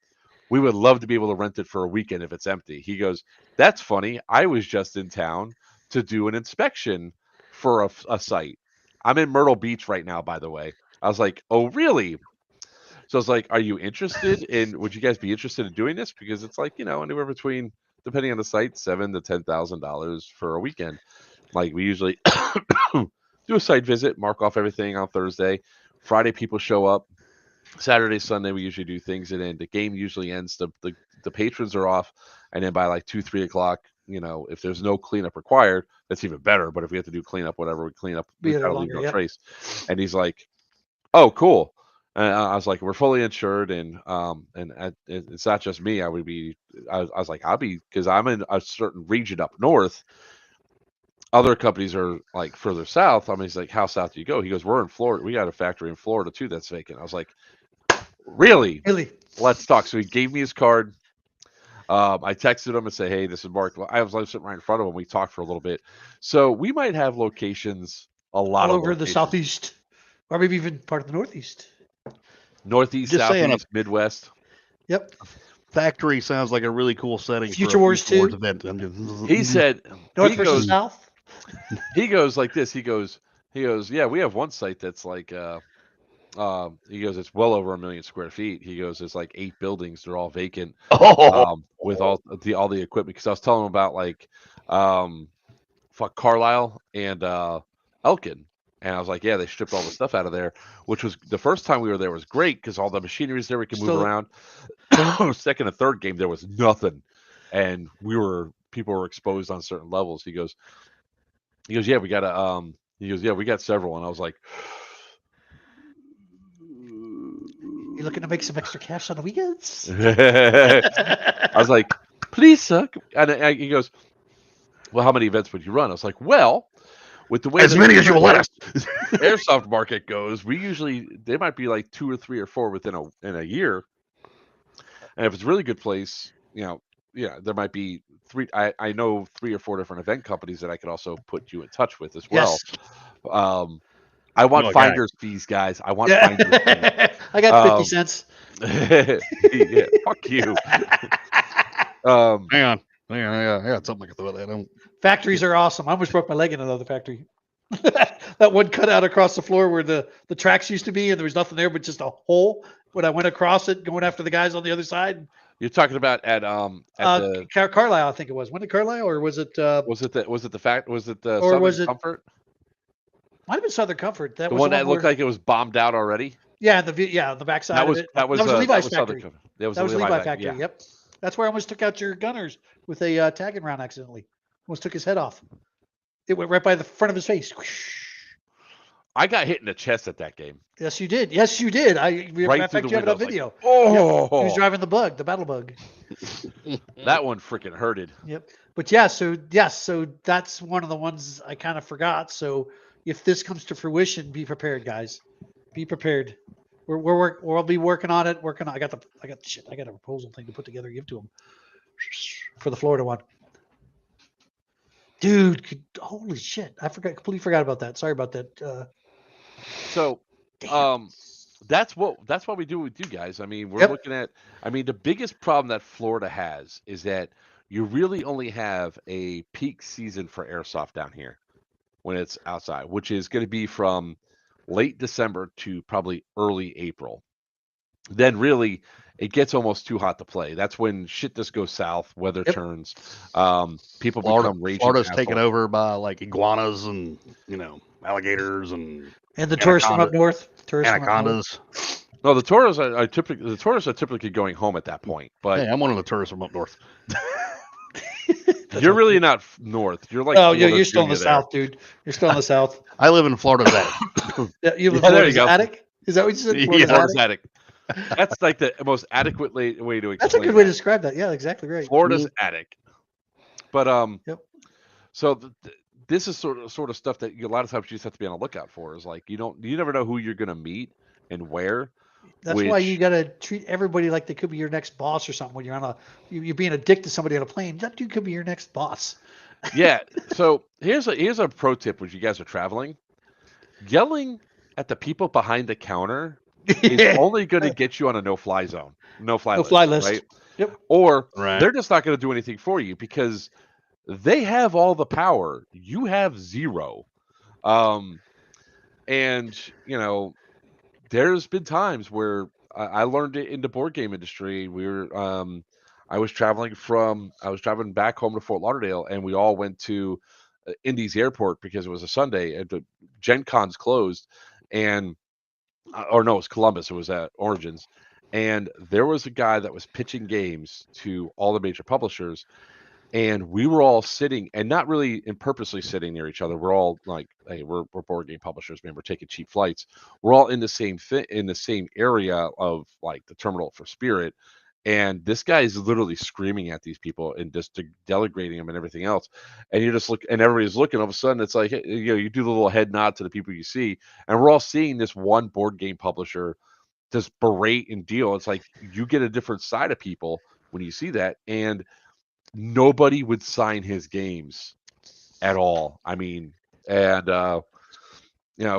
Speaker 1: we would love to be able to rent it for a weekend if it's empty." He goes, "That's funny. I was just in town to do an inspection for a site. I'm in Myrtle Beach right now, by the way." I was like, "Oh, really?" So I was like, "Are you interested in? Would you guys be interested in doing this? Because it's like, anywhere between, depending on the site, $7,000 to $10,000 for a weekend. Like we usually do a site visit, mark off everything on Thursday. Friday, people show up. Saturday, Sunday, we usually do things, and then the game usually ends. The patrons are off, and then by like 2-3 o'clock, if there's no cleanup required, that's even better. But if we have to do cleanup, whatever, we clean up. We gotta leave no trace." And he's like, "Oh, cool." And I was like, "We're fully insured, and it's not just me. I was like, I'll be, because I'm in a certain region up north. Other companies are like further south." I mean, he's like, "How south do you go?" He goes, "We're in Florida. We got a factory in Florida too that's vacant." I was like, "Really? Let's talk." So he gave me his card. I texted him and said, "Hey, this is Mark." I was sitting right in front of him. We talked for a little bit. So we might have locations all over
Speaker 2: the southeast, or maybe even part of the northeast.
Speaker 1: Northeast,
Speaker 3: just
Speaker 1: southeast, Midwest.
Speaker 2: Yep.
Speaker 3: Factory sounds like a really cool setting.
Speaker 2: Future Wars 2
Speaker 3: event.
Speaker 1: He said,
Speaker 2: North versus South.
Speaker 1: He goes like this. He goes, "Yeah, we have one site that's like, he goes, it's well over 1,000,000 square feet." He goes, "There's like 8 buildings. They're all vacant, with all the equipment." Because I was telling him about like, Carlisle and Elkin. And I was like, "Yeah, they stripped all the stuff out of there," which was, the first time we were there was great because all the machinery's there. We can move around. Second and third game, there was nothing. And people were exposed on certain levels. He goes, "Yeah, we got "Yeah, we got several." And I was like,
Speaker 2: "You looking to make some extra cash on the weekends?"
Speaker 1: I was like, "Please, sir." And he goes, "Well, how many events would you run?" I was like, "Well, with the way
Speaker 3: As many as you will let us.
Speaker 1: airsoft market goes, they might be like 2 or 3 or 4 in a year. And if it's a really good place, yeah, there might be 3. I know 3 or 4 different event companies that I could also put you in touch with as well.
Speaker 2: Yes.
Speaker 1: I want
Speaker 3: Oh,
Speaker 1: finder's fees, guys. I want
Speaker 2: Yeah.
Speaker 1: finder's fees.
Speaker 2: I got 50 cents.
Speaker 1: Yeah, fuck you.
Speaker 3: Hang on. I got something I can throw at that.
Speaker 2: Factories are awesome. I almost broke my leg in another factory. That one cutout across the floor where the tracks used to be, and there was nothing there but just a hole. When I went across it, going after the guys on the other side.
Speaker 1: You're talking about at the
Speaker 2: Carlisle, I think it was. When did Carlisle, or was it?
Speaker 1: was it the
Speaker 2: or
Speaker 1: Southern
Speaker 2: was it?
Speaker 1: Comfort?
Speaker 2: Might have been Southern Comfort. That
Speaker 1: The
Speaker 2: was
Speaker 1: one
Speaker 2: the
Speaker 1: that looked like it was bombed out already.
Speaker 2: Yeah, the backside
Speaker 1: That was
Speaker 2: of it.
Speaker 1: that was
Speaker 2: a Levi's
Speaker 1: Southern
Speaker 2: factory.
Speaker 1: Comfort.
Speaker 2: That was
Speaker 1: the
Speaker 2: Levi factory.
Speaker 1: Yeah.
Speaker 2: Yep. That's where I almost took out your gunners with a tagging round accidentally. Almost took his head off. It went right by the front of his face.
Speaker 1: I got hit in the chest at that game.
Speaker 2: Yes, you did. Yes, you did. Matter of fact, you have it on video.
Speaker 1: Like, oh,
Speaker 2: yep. He was driving the battle bug.
Speaker 1: That one freaking hurted.
Speaker 2: Yep. But yeah, so that's one of the ones I kind of forgot. So if this comes to fruition, be prepared, guys. Be prepared. We'll be working on it. I got a proposal thing to put together, give to them for the Florida one. Dude, holy shit! Completely forgot about that. Sorry about that.
Speaker 1: So, that's what we do with you guys. I mean, we're looking at. I mean, the biggest problem that Florida has is that you really only have a peak season for airsoft down here when it's outside, which is going to be from late December to probably early April. Then really it gets almost too hot to play. That's when shit just goes south, weather turns, people become raging.
Speaker 3: Florida's taken over by like iguanas and alligators and
Speaker 2: the tourists from up north.
Speaker 3: Anacondas.
Speaker 1: No, the tourists are typically going home at that point. But
Speaker 3: hey, I'm one of the tourists from up north.
Speaker 1: You're really not north. You're like
Speaker 2: you're still in the south, dude. You're still in the south.
Speaker 3: I live in Florida's attic.
Speaker 2: You live in Florida's attic? Is that what you said?
Speaker 1: Florida's attic. That's like the most adequate way to explain.
Speaker 2: That's a good way to describe that. Yeah, exactly right.
Speaker 1: Florida's attic. But so this is sort of stuff that a lot of times you just have to be on the lookout for. Is like you never know who you're gonna meet and where.
Speaker 2: That's why you got to treat everybody like they could be your next boss or something. When you're you're being a dick to somebody on a plane, that dude could be your next boss.
Speaker 1: Yeah. So here's a pro tip when you guys are traveling. Yelling at the people behind the counter is only going to get you on a no-fly zone, no-fly list, right?
Speaker 2: Yep.
Speaker 1: Or they're just not going to do anything for you because they have all the power. You have zero. And there's been times where I learned it in the board game industry. I was traveling back home to Fort Lauderdale, and we all went to Indy's airport because it was a Sunday. And the Gen Con's closed, and or no, it was Columbus. It was at Origins, and there was a guy that was pitching games to all the major publishers. And we were all sitting, and not really purposely sitting near each other. We're all like, hey, we're board game publishers, man. We're taking cheap flights. We're all in the same area of like the terminal for Spirit. And this guy is literally screaming at these people and just delegating them and everything else. And you just look, and everybody's looking. All of a sudden, it's like, you do the little head nod to the people you see, and we're all seeing this one board game publisher just berate and deal. It's like you get a different side of people when you see that, and nobody would sign his games at all. I mean, and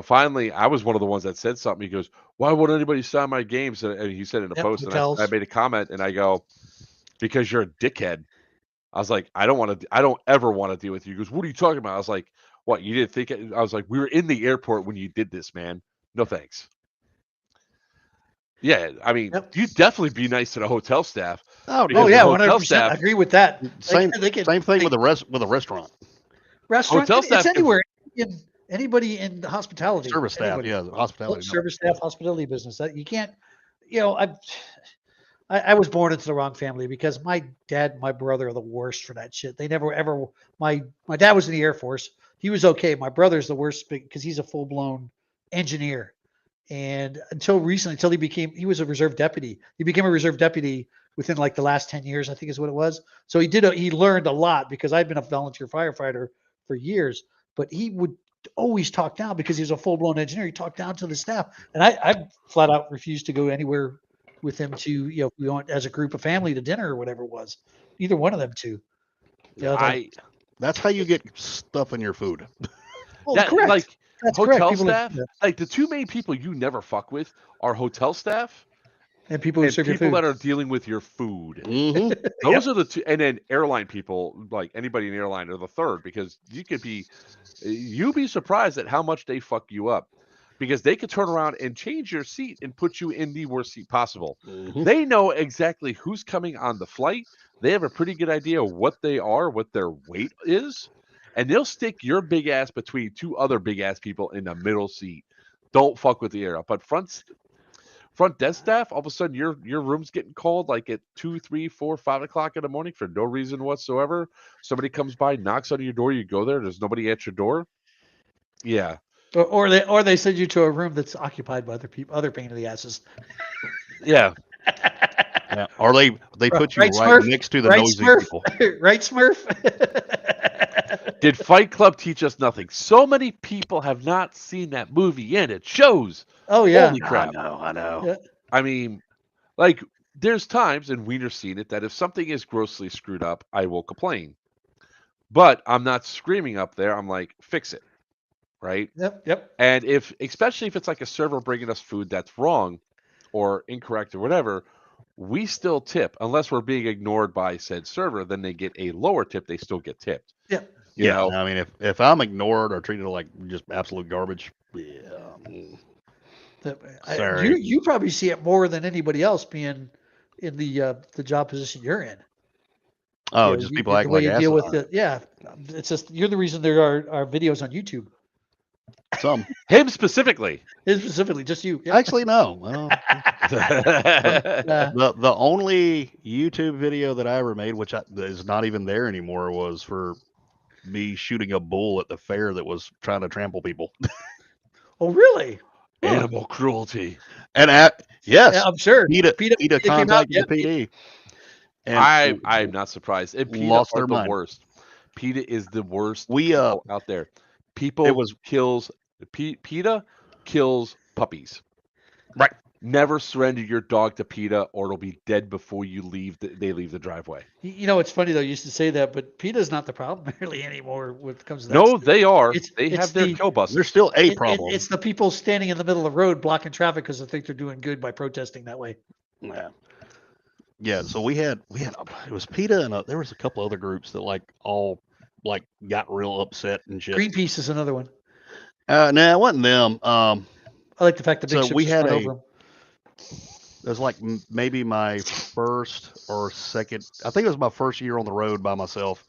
Speaker 1: finally, I was one of the ones that said something. He goes, "Why won't anybody sign my games?" And he said in a post, and I made a comment, and I go, "Because you're a dickhead." I was like, I don't ever want to deal with you. He goes, "What are you talking about?" I was like, "What? You didn't think it?" I was like, "We were in the airport when you did this, man. No thanks." Yeah, I mean, you'd definitely be nice to the hotel staff.
Speaker 2: Oh yeah, 100%. I agree with that.
Speaker 3: Same thing with a restaurant.
Speaker 2: Hotel staff, it's anywhere. Anybody in the hospitality,
Speaker 3: service staff, hospitality,
Speaker 2: service staff, hospitality business. You can't. I was born into the wrong family because my dad and my brother are the worst for that shit. They never ever. My dad was in the Air Force. He was okay. My brother's the worst because he's a full blown engineer. And until recently, he was a reserve deputy. He became a reserve deputy within like the last 10 years, I think is what it was. So he learned a lot because I'd been a volunteer firefighter for years, but he would always talked down because he was a full-blown engineer. He talked down to the staff, and I flat out refused to go anywhere with him to, we went as a group of family to dinner or whatever it was. Either one of them two.
Speaker 3: That's how you get stuff in your food.
Speaker 2: Correct.
Speaker 1: Like
Speaker 2: That's
Speaker 1: hotel
Speaker 2: correct. People
Speaker 1: staff, like the two main people you never fuck with are hotel staff
Speaker 2: and people who serve your food.
Speaker 1: that are dealing with your food.
Speaker 3: Mm-hmm.
Speaker 1: Those are the two, and then airline people, like anybody in the airline, are the third, because you'd be surprised at how much they fuck you up, because they could turn around and change your seat and put you in the worst seat possible.
Speaker 3: Mm-hmm.
Speaker 1: They know exactly who's coming on the flight. They have a pretty good idea of what they are, what their weight is, and they'll stick your big ass between two other big ass people in the middle seat. Don't fuck with the air. But front desk staff, all of a sudden your room's getting called like at 2, 3, 4, 5 o'clock in the morning for no reason whatsoever. Somebody comes by, knocks on your door, you go there, there's nobody at your door. Yeah.
Speaker 2: Or they send you to a room that's occupied by other people, other pain in the asses.
Speaker 1: Yeah.
Speaker 3: Yeah. Or they put you right
Speaker 2: Smurf?
Speaker 3: next to the
Speaker 2: Right,
Speaker 3: noisy
Speaker 2: Smurf?
Speaker 3: people.
Speaker 2: Right, Smurf?
Speaker 1: Did Fight Club teach us nothing? So many people have not seen that movie, and it shows.
Speaker 2: Oh yeah.
Speaker 1: Holy crap.
Speaker 3: I know.
Speaker 2: Yeah.
Speaker 1: I mean, like, there's times, and Wiener's seen it, that if something is grossly screwed up, I will complain. But I'm not screaming up there. I'm like, fix it. Right?
Speaker 2: Yep.
Speaker 1: And especially if it's like a server bringing us food that's wrong or incorrect or whatever, we still tip. Unless we're being ignored by said server, then they get a lower tip. They still get tipped.
Speaker 2: Yep.
Speaker 1: You know?
Speaker 3: I mean, if I'm ignored or treated like just absolute garbage, sorry.
Speaker 2: You probably see it more than anybody else being in the job position you're in.
Speaker 3: Oh, just people acting like assholes.
Speaker 2: Deal with it. Yeah, it's just you're the reason there are videos on YouTube.
Speaker 3: Some
Speaker 1: him specifically,
Speaker 2: just you. Yep.
Speaker 3: Actually, no. The only YouTube video that I ever made, which is not even there anymore, was for me shooting a bull at the fair that was trying to trample people.
Speaker 2: Oh, really?
Speaker 1: Animal cruelty.
Speaker 3: And yes,
Speaker 2: yeah, I'm sure.
Speaker 3: PETA contacted the PD.
Speaker 1: And I'm not surprised. And PETA
Speaker 3: lost
Speaker 1: are
Speaker 3: their
Speaker 1: the
Speaker 3: mind.
Speaker 1: worst. PETA is the worst out there. PETA kills puppies.
Speaker 3: Right.
Speaker 1: Never surrender your dog to PETA, or it'll be dead before you leave. They leave the driveway.
Speaker 2: You know, it's funny though. You used to say that, but PETA's not the problem really anymore when it comes to that.
Speaker 1: No,
Speaker 2: stuff.
Speaker 1: they are. They
Speaker 2: it's
Speaker 1: have their kill buses.
Speaker 3: They're still a problem.
Speaker 2: It's the people standing in the middle of the road blocking traffic because they think they're doing good by protesting that way.
Speaker 3: Yeah. Yeah. So we had it was PETA and there was a couple other groups that all got real upset and shit.
Speaker 2: Greenpeace is another one.
Speaker 3: No, it wasn't them.
Speaker 2: I like the fact that big ships
Speaker 3: we had
Speaker 2: over them.
Speaker 3: It was like maybe my first or second. I think it was my first year on the road by myself.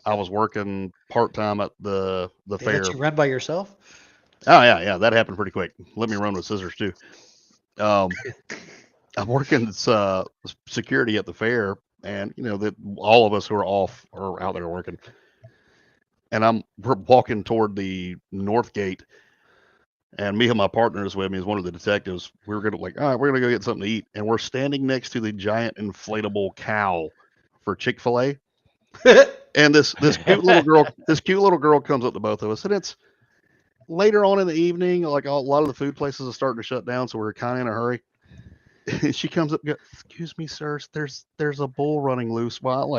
Speaker 3: I was working part-time at the fair.
Speaker 2: Let you run by yourself?
Speaker 3: Oh yeah, that happened pretty quick. Let me run with scissors too. I'm working security at the fair, and that all of us who are off are out there working. And we're walking toward the north gate, and me and my partner is with me, is one of the detectives. We were gonna all right, we're gonna go get something to eat, and we're standing next to the giant inflatable cow for Chick-fil-A. And this cute little girl comes up to both of us, and it's later on in the evening. Like a lot of the food places are starting to shut down, so we're kind of in a hurry. And she comes up and goes, "Excuse me, sir, there's a bull running loose." Well,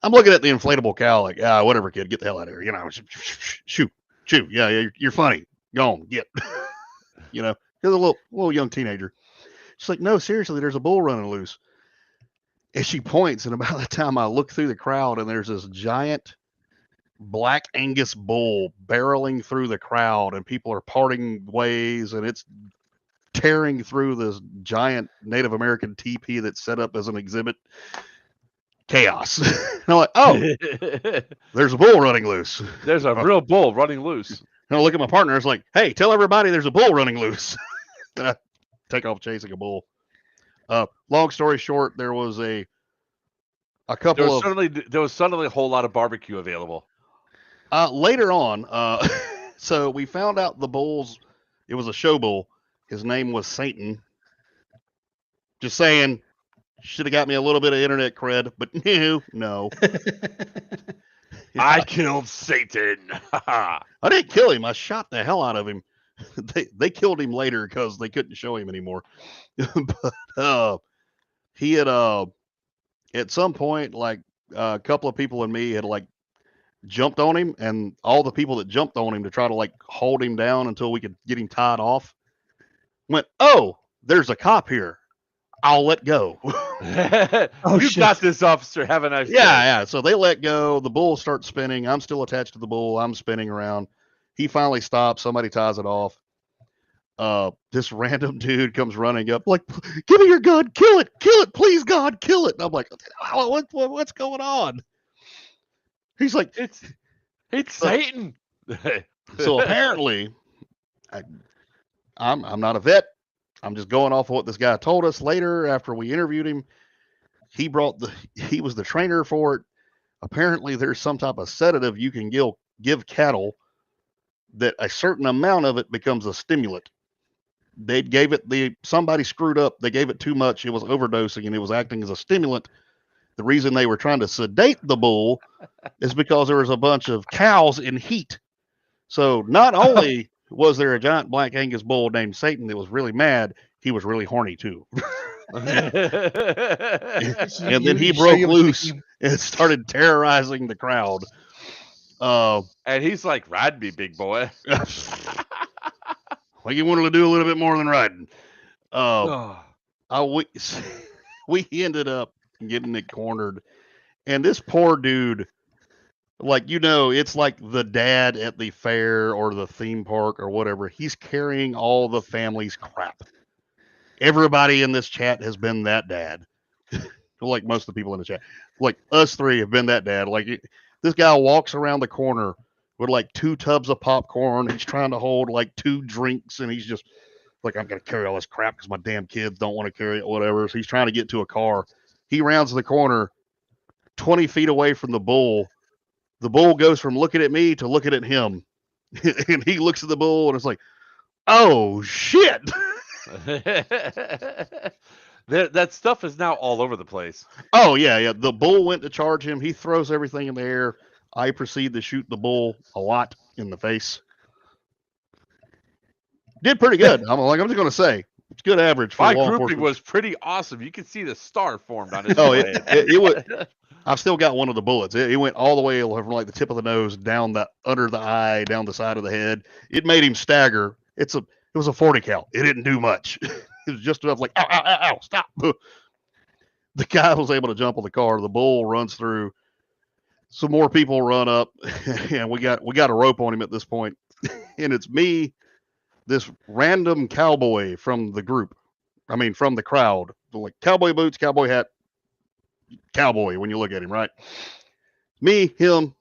Speaker 3: I'm looking at the inflatable cow, whatever, kid, get the hell out of here. Shoot. Yeah, you're funny. Go on, get. You're a little young teenager. She's like, "No, seriously, there's a bull running loose." And she points, and about the time I look through the crowd, and there's this giant black Angus bull barreling through the crowd, and people are parting ways, and it's tearing through this giant Native American teepee that's set up as an exhibit. Chaos. And I'm like, oh, there's a bull running loose.
Speaker 1: There's a real bull running loose.
Speaker 3: And I look at my partner. It's like, hey, tell everybody there's a bull running loose. And I take off chasing a bull. Long story short, there was a couple
Speaker 1: there was suddenly a whole lot of barbecue available.
Speaker 3: Later on, so we found out the bulls. It was a show bull. His name was Satan. Just saying. Should have got me a little bit of internet cred, but no.
Speaker 1: I killed Satan.
Speaker 3: I didn't kill him. I shot the hell out of him. They killed him later because they couldn't show him anymore. But he had at some point, like a couple of people and me had like jumped on him, and all the people that jumped on him to try to like hold him down until we could get him tied off went, "Oh, there's a cop here. I'll let go."
Speaker 2: Oh,
Speaker 1: You
Speaker 2: shit.
Speaker 1: got this, officer. Have a nice day.
Speaker 3: Yeah. So they let go. The bull starts spinning. I'm still attached to the bull. I'm spinning around. He finally stops. Somebody ties it off. This random dude comes running up like, "Give me your gun. Kill it, please, God, kill it." And I'm like, what's going on? He's like,
Speaker 1: It's Satan.
Speaker 3: so apparently, I'm not a vet. I'm just going off of what this guy told us later after we interviewed him. He was the trainer for it. Apparently, there's some type of sedative you can give cattle that a certain amount of it becomes a stimulant. They gave it somebody screwed up. They gave it too much. It was overdosing and it was acting as a stimulant. The reason they were trying to sedate the bull is because there was a bunch of cows in heat. So not only was there a giant black Angus bull named Satan that was really mad, he was really horny too. And then he broke loose and started terrorizing the crowd.
Speaker 1: And he's like, "Ride me, big boy."
Speaker 3: Like he wanted to do a little bit more than riding.
Speaker 1: Oh.
Speaker 3: We ended up getting it cornered, and this poor dude, like, it's like the dad at the fair or the theme park or whatever. He's carrying all the family's crap. Everybody in this chat has been that dad. Like most of the people in the chat, like us three have been that dad. Like this guy walks around the corner with like 2 tubs of popcorn. He's trying to hold like 2 drinks, and he's just like, "I'm gonna carry all this crap because my damn kids don't want to carry it, whatever." So he's trying to get to a car. He rounds the corner 20 feet away from the bull. The bull goes from looking at me to looking at him. And he looks at the bull and it's like, "Oh shit."
Speaker 1: That stuff is now all over the place.
Speaker 3: Oh yeah. The bull went to charge him. He throws everything in the air. I proceed to shoot the bull a lot in the face. Did pretty good. I'm just gonna say it's good average for
Speaker 1: My
Speaker 3: law
Speaker 1: grouping
Speaker 3: enforcement.
Speaker 1: was pretty awesome. You can see the star formed on his
Speaker 3: Oh,
Speaker 1: forehead.
Speaker 3: it was. I've still got one of the bullets. It went all the way from like the tip of the nose down under the eye, down the side of the head. It made him stagger. It was a 40 cal. It didn't do much. It was just enough like, "Ow, ow, ow, ow, stop." The guy was able to jump on the car. The bull runs through. Some more people run up, and we got a rope on him at this point. And it's me, this random cowboy from the group. I mean, from the crowd. Like cowboy boots, cowboy hat, cowboy when you look at him, right? Me, him,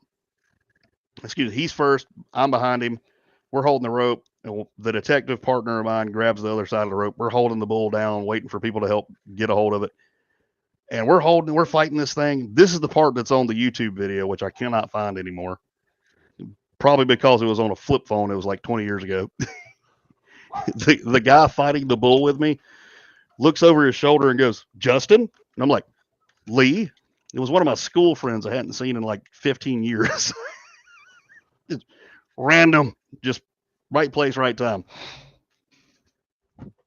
Speaker 3: he's first. I'm behind him. We're holding the rope. And the detective partner of mine grabs the other side of the rope. We're holding the bull down, waiting for people to help get a hold of it. And we're fighting this thing. This is the part that's on the YouTube video, which I cannot find anymore. Probably because it was on a flip phone. It was like 20 years ago. The guy fighting the bull with me looks over his shoulder and goes, "Justin?" And I'm like, "Lee?" It was one of my school friends I hadn't seen in like 15 years. It's random, just right place, right time.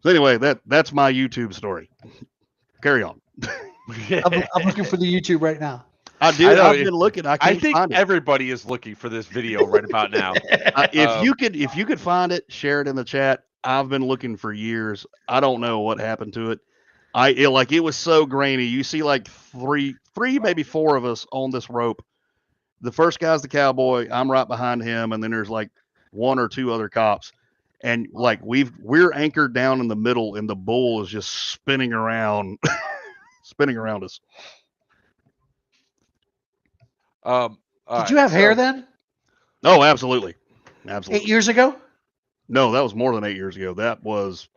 Speaker 3: So anyway, that's my YouTube story. Carry on.
Speaker 2: I'm looking for the YouTube right now.
Speaker 3: I've been looking. I can't
Speaker 1: think
Speaker 3: find it.
Speaker 1: Everybody is looking for this video right about now.
Speaker 3: If you could find it, share it in the chat. I've been looking for years. I don't know what happened to it. It was so grainy. You see like three, maybe 4 of us on this rope. The first guy's the cowboy. I'm right behind him, and then there's like 1 or 2 other cops. And like we're anchored down in the middle, and the bull is just spinning around, spinning around us.
Speaker 2: Did you have hair then?
Speaker 3: Oh, absolutely.
Speaker 2: 8 years ago?
Speaker 3: No, that was more than 8 years ago. That was.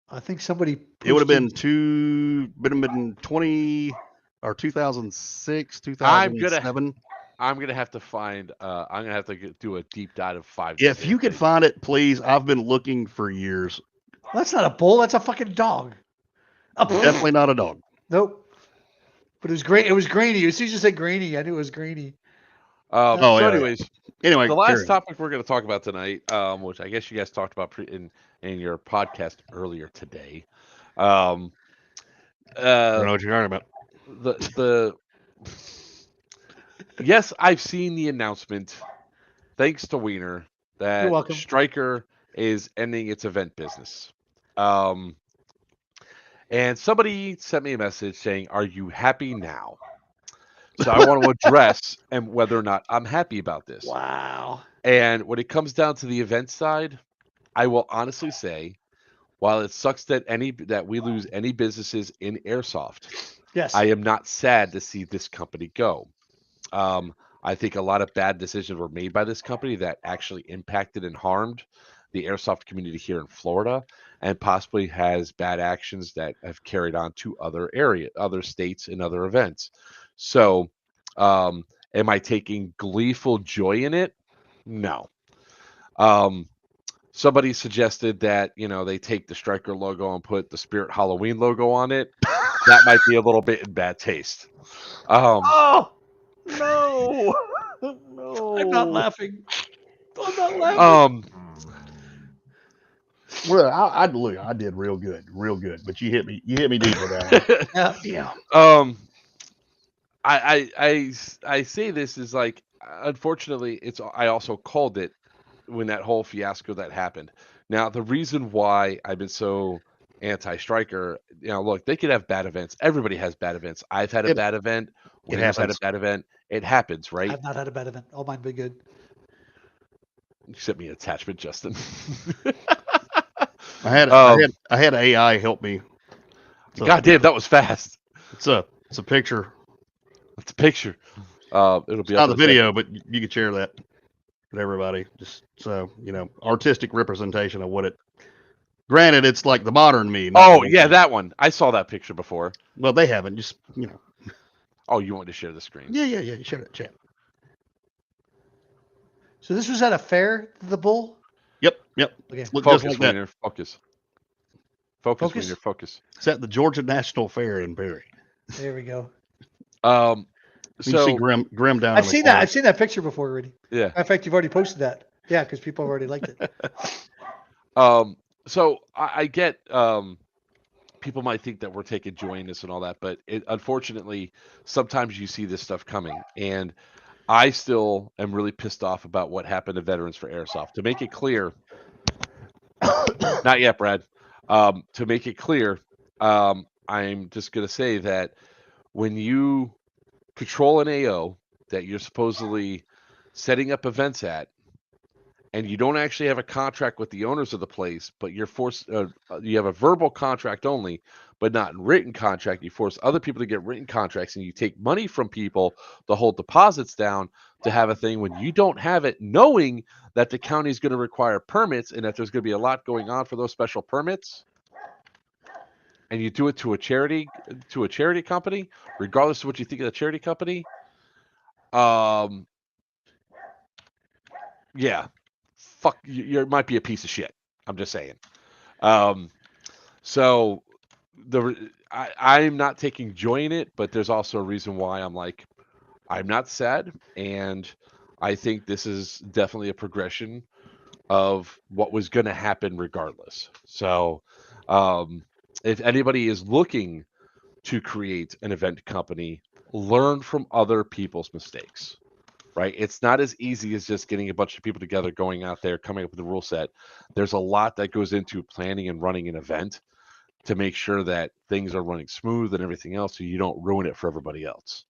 Speaker 2: I think somebody.
Speaker 3: It would have been 20 or 2006, 2007.
Speaker 1: I'm gonna have to find. I'm gonna have to do a deep dive of 5.
Speaker 3: If you could find it, please. I've been looking for years.
Speaker 2: That's not a bull. That's a fucking dog.
Speaker 3: Definitely not a dog.
Speaker 2: Nope. But it was great. It was grainy. As soon as you said grainy, I knew it was grainy.
Speaker 1: So,
Speaker 3: yeah.
Speaker 1: anyways,
Speaker 3: Anyway,
Speaker 1: the
Speaker 3: carry
Speaker 1: last
Speaker 3: on.
Speaker 1: topic we're going to talk about tonight, which I guess you guys talked about in your podcast earlier today. Um,
Speaker 3: I don't
Speaker 1: uh,
Speaker 3: know what you're talking about.
Speaker 1: the yes, I've seen the announcement. Thanks to Wiener,
Speaker 2: You're
Speaker 1: that
Speaker 2: welcome.
Speaker 1: Stryker is ending its event business. Um, and somebody sent me a message saying, "Are you happy now?" So I want to address and whether or not I'm happy about this.
Speaker 2: Wow.
Speaker 1: And when it comes down to the event side, I will honestly say, while it sucks that we lose any businesses in Airsoft,
Speaker 2: Yes.
Speaker 1: I am not sad to see this company go. Um, I think a lot of bad decisions were made by this company that actually impacted and harmed the airsoft community here in Florida, and possibly has bad actions that have carried on to other states, and other events. So, am I taking gleeful joy in it? No. Um, Somebody suggested that they take the Stryker logo and put the Spirit Halloween logo on it. That might be a little bit in bad taste.
Speaker 2: Oh,
Speaker 3: No,
Speaker 2: I'm not
Speaker 3: no.
Speaker 2: laughing. I'm not laughing.
Speaker 1: um,
Speaker 3: Well, I did real good, but you hit me deep with that one.
Speaker 2: Yeah.
Speaker 3: Yeah.
Speaker 1: um, I say this is like, unfortunately, I also called it when that whole fiasco that happened. Now, the reason why I've been so anti-Striker, look, they could have bad events. Everybody has bad events. I've had a
Speaker 3: It
Speaker 1: bad event.
Speaker 3: it
Speaker 1: Wiener's had a
Speaker 3: happens.
Speaker 1: bad event. It happens, right?
Speaker 2: I've not had a bad event. All mine been good.
Speaker 1: You sent me an attachment, Justin.
Speaker 3: I
Speaker 1: um,
Speaker 3: had AI help me. So
Speaker 1: God damn, that was fast.
Speaker 3: it's a picture.
Speaker 1: It's a picture. It'll
Speaker 3: It's
Speaker 1: be up
Speaker 3: not
Speaker 1: in
Speaker 3: the
Speaker 1: a second.
Speaker 3: video, but you can share that with everybody. Just so artistic representation of what it. Granted, it's like the modern me. Not the
Speaker 1: Oh
Speaker 3: old
Speaker 1: yeah,
Speaker 3: me.
Speaker 1: that one. I saw that picture before.
Speaker 3: Well, they haven't. Just
Speaker 1: Oh, you want to share the screen?
Speaker 3: Yeah. You share it, chat.
Speaker 2: So this was at a fair, the bull.
Speaker 3: Yep.
Speaker 2: Okay.
Speaker 3: Look
Speaker 1: Focus,
Speaker 3: just like that.
Speaker 1: Wiener. Focus. Focus,
Speaker 2: Focus?
Speaker 1: Wiener. Focus.
Speaker 3: It's at the Georgia National Fair in Perry.
Speaker 2: There we go.
Speaker 3: You see
Speaker 1: So
Speaker 3: Grim down.
Speaker 2: I've
Speaker 3: in the
Speaker 2: seen that.
Speaker 3: corner.
Speaker 2: I've seen that picture before already.
Speaker 1: yeah.
Speaker 2: In fact, you've already posted that. Yeah, because people have already liked it.
Speaker 1: So I get people might think that we're taking joy in this and all that, but unfortunately, sometimes you see this stuff coming, and I still am really pissed off about what happened to Veterans for Airsoft. To make it clear, not yet, Brad. To make it clear, I'm just going to say that when you control an AO that you're supposedly setting up events at, and you don't actually have a contract with the owners of the place, but you're forced, you have a verbal contract only, but not written contract. You force other people to get written contracts, and you take money from people to hold deposits down to have a thing when you don't have it, knowing that the county is going to require permits and that there's going to be a lot going on for those special permits. And you do it to a charity company, regardless of what you think of the charity company. Yeah, fuck, you might be a piece of shit. I'm just saying. So I'm not taking joy in it, but there's also a reason why I'm not sad, and I think this is definitely a progression of what was going to happen regardless. So, if anybody is looking to create an event company, learn from other people's mistakes. Right? It's not as easy as just getting a bunch of people together, going out there, coming up with a rule set. There's a lot that goes into planning and running an event to make sure that things are running smooth and everything else, so you don't ruin it for everybody else.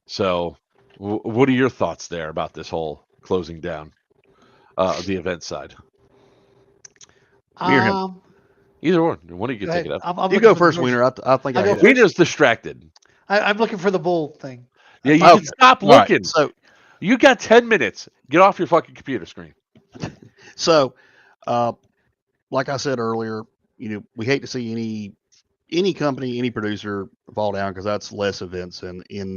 Speaker 1: So, what are your thoughts there about this whole closing down the event side?
Speaker 3: Me or him?
Speaker 1: Either one of you
Speaker 2: Go
Speaker 1: can take
Speaker 2: ahead.
Speaker 1: it up.
Speaker 2: I'm
Speaker 3: You
Speaker 2: looking
Speaker 3: go
Speaker 2: for the
Speaker 3: first,
Speaker 2: Georgia-
Speaker 3: Wiener. I think
Speaker 2: I'll
Speaker 3: I
Speaker 2: go
Speaker 3: hit it.
Speaker 2: first.
Speaker 1: Wiener's distracted.
Speaker 2: I'm looking for the bull thing.
Speaker 1: Yeah, you
Speaker 3: Okay.
Speaker 1: can stop
Speaker 3: All right,
Speaker 1: looking.
Speaker 3: So
Speaker 1: You got 10 minutes. Get off your fucking computer screen.
Speaker 3: So, like I said earlier, we hate to see any company, any producer fall down because that's less events in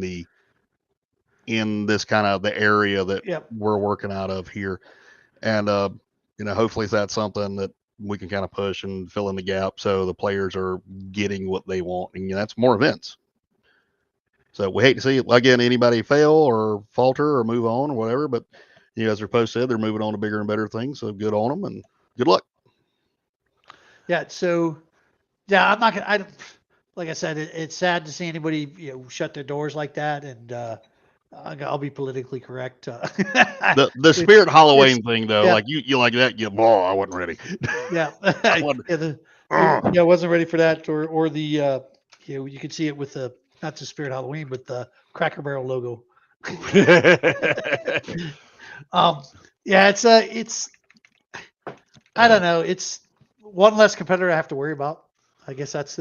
Speaker 3: this kind of the area that
Speaker 2: Yep.
Speaker 3: we're working out of here, and hopefully that's something that we can kind of push and fill in the gap so the players are getting what they want, and that's more events. So we hate to see again anybody fail or falter or move on or whatever, but as their post said, they're moving on to bigger and better things. So good on them and good luck.
Speaker 2: Yeah. So, yeah, I'm not gonna. Like I said, it's sad to see anybody shut their doors like that, and I'll be politically correct.
Speaker 3: The
Speaker 2: It's
Speaker 3: Spirit Halloween thing though,
Speaker 2: yeah,
Speaker 3: like you like that, I wasn't ready.
Speaker 2: yeah,
Speaker 3: I wasn't,
Speaker 2: yeah. Wasn't ready for that, or the you could see it with the not the Spirit Halloween, but the Cracker Barrel logo. Yeah, it's I don't know. It's one less competitor I have to worry about. I guess that's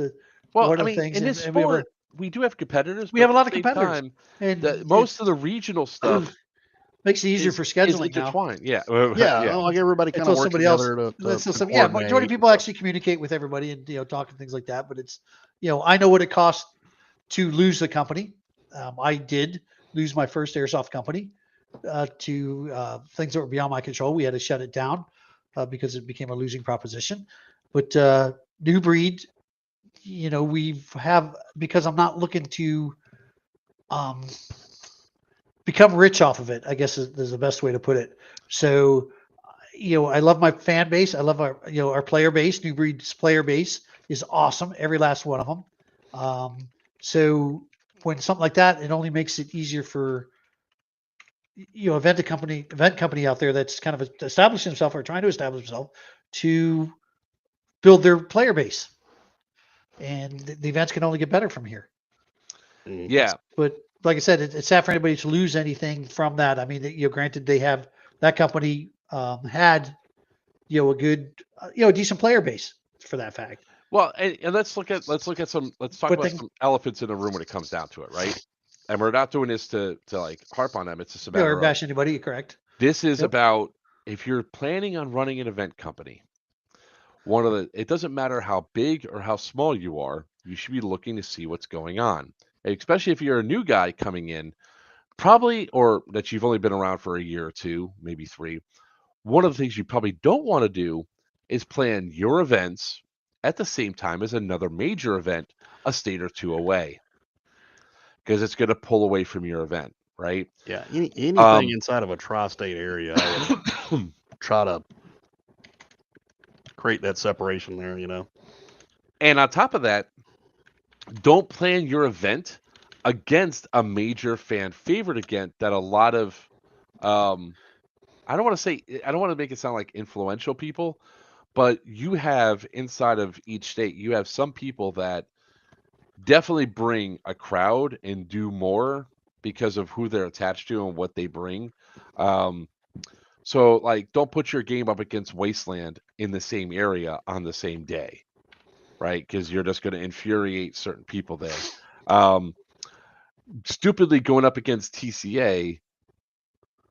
Speaker 1: Well,
Speaker 2: one
Speaker 1: I
Speaker 2: of the
Speaker 1: mean,
Speaker 2: things.
Speaker 1: in this
Speaker 2: And we have
Speaker 1: sport, we do have competitors,
Speaker 2: we
Speaker 1: but
Speaker 2: have
Speaker 1: at
Speaker 2: a
Speaker 1: the
Speaker 2: lot of
Speaker 1: same
Speaker 2: competitors,
Speaker 1: time,
Speaker 2: and
Speaker 1: most of the regional stuff
Speaker 2: makes it easier for
Speaker 1: is
Speaker 2: scheduling now.
Speaker 1: intertwined. Yeah,
Speaker 3: yeah,
Speaker 1: yeah.
Speaker 3: like everybody kind
Speaker 2: Until
Speaker 3: of works
Speaker 2: somebody else,
Speaker 3: together
Speaker 2: until
Speaker 3: to
Speaker 2: some, yeah,
Speaker 3: coordinate.
Speaker 2: majority of
Speaker 3: And
Speaker 2: people
Speaker 3: stuff.
Speaker 2: actually communicate with everybody and talk and things like that. But it's I know what it costs to lose the company. I did lose my first airsoft company to things that were beyond my control. We had to shut it down because it became a losing proposition. But New Breed, we have, because I'm not looking to um, become rich off of it, I guess is the best way to put it. So, I love my fan base. I love our player base. New Breed's player base is awesome. Every last one of them. So when something like that, it only makes it easier for event company out there that's kind of establishing himself or trying to establish himself to build their player base, and the events can only get better from here.
Speaker 1: Yeah.
Speaker 2: But like I said, it's sad for anybody to lose anything from that. I mean, granted, they have that company had a good, a decent player base for that fact.
Speaker 1: Well, and let's talk
Speaker 2: But
Speaker 1: about
Speaker 2: then,
Speaker 1: some elephants in the room when it comes down to it, right? And we're not doing this to like harp on them. It's just a
Speaker 2: or
Speaker 1: matter of
Speaker 2: bash anybody, correct?
Speaker 1: this is
Speaker 2: Yep.
Speaker 1: about if you're planning on running an event company. It doesn't matter how big or how small you are, you should be looking to see what's going on. Especially if you're a new guy coming in, probably, or that you've only been around for a year or two, maybe 3. One of the things you probably don't want to do is plan your events at the same time as another major event a state or 2 away, because it's going to pull away from your event, right?
Speaker 3: Yeah, anything
Speaker 1: Um,
Speaker 3: inside of a tri-state area, I would try to create that separation there.
Speaker 1: and on top of that, don't plan your event against a major fan favorite event that a lot of I don't want to make it sound like influential people, but you have inside of each state, you have some people that definitely bring a crowd and do more because of who they're attached to and what they bring. Um, so like, don't put your game up against Wasteland in the same area on the same day, right? Because you're just going to infuriate certain people there. Stupidly going up against TCA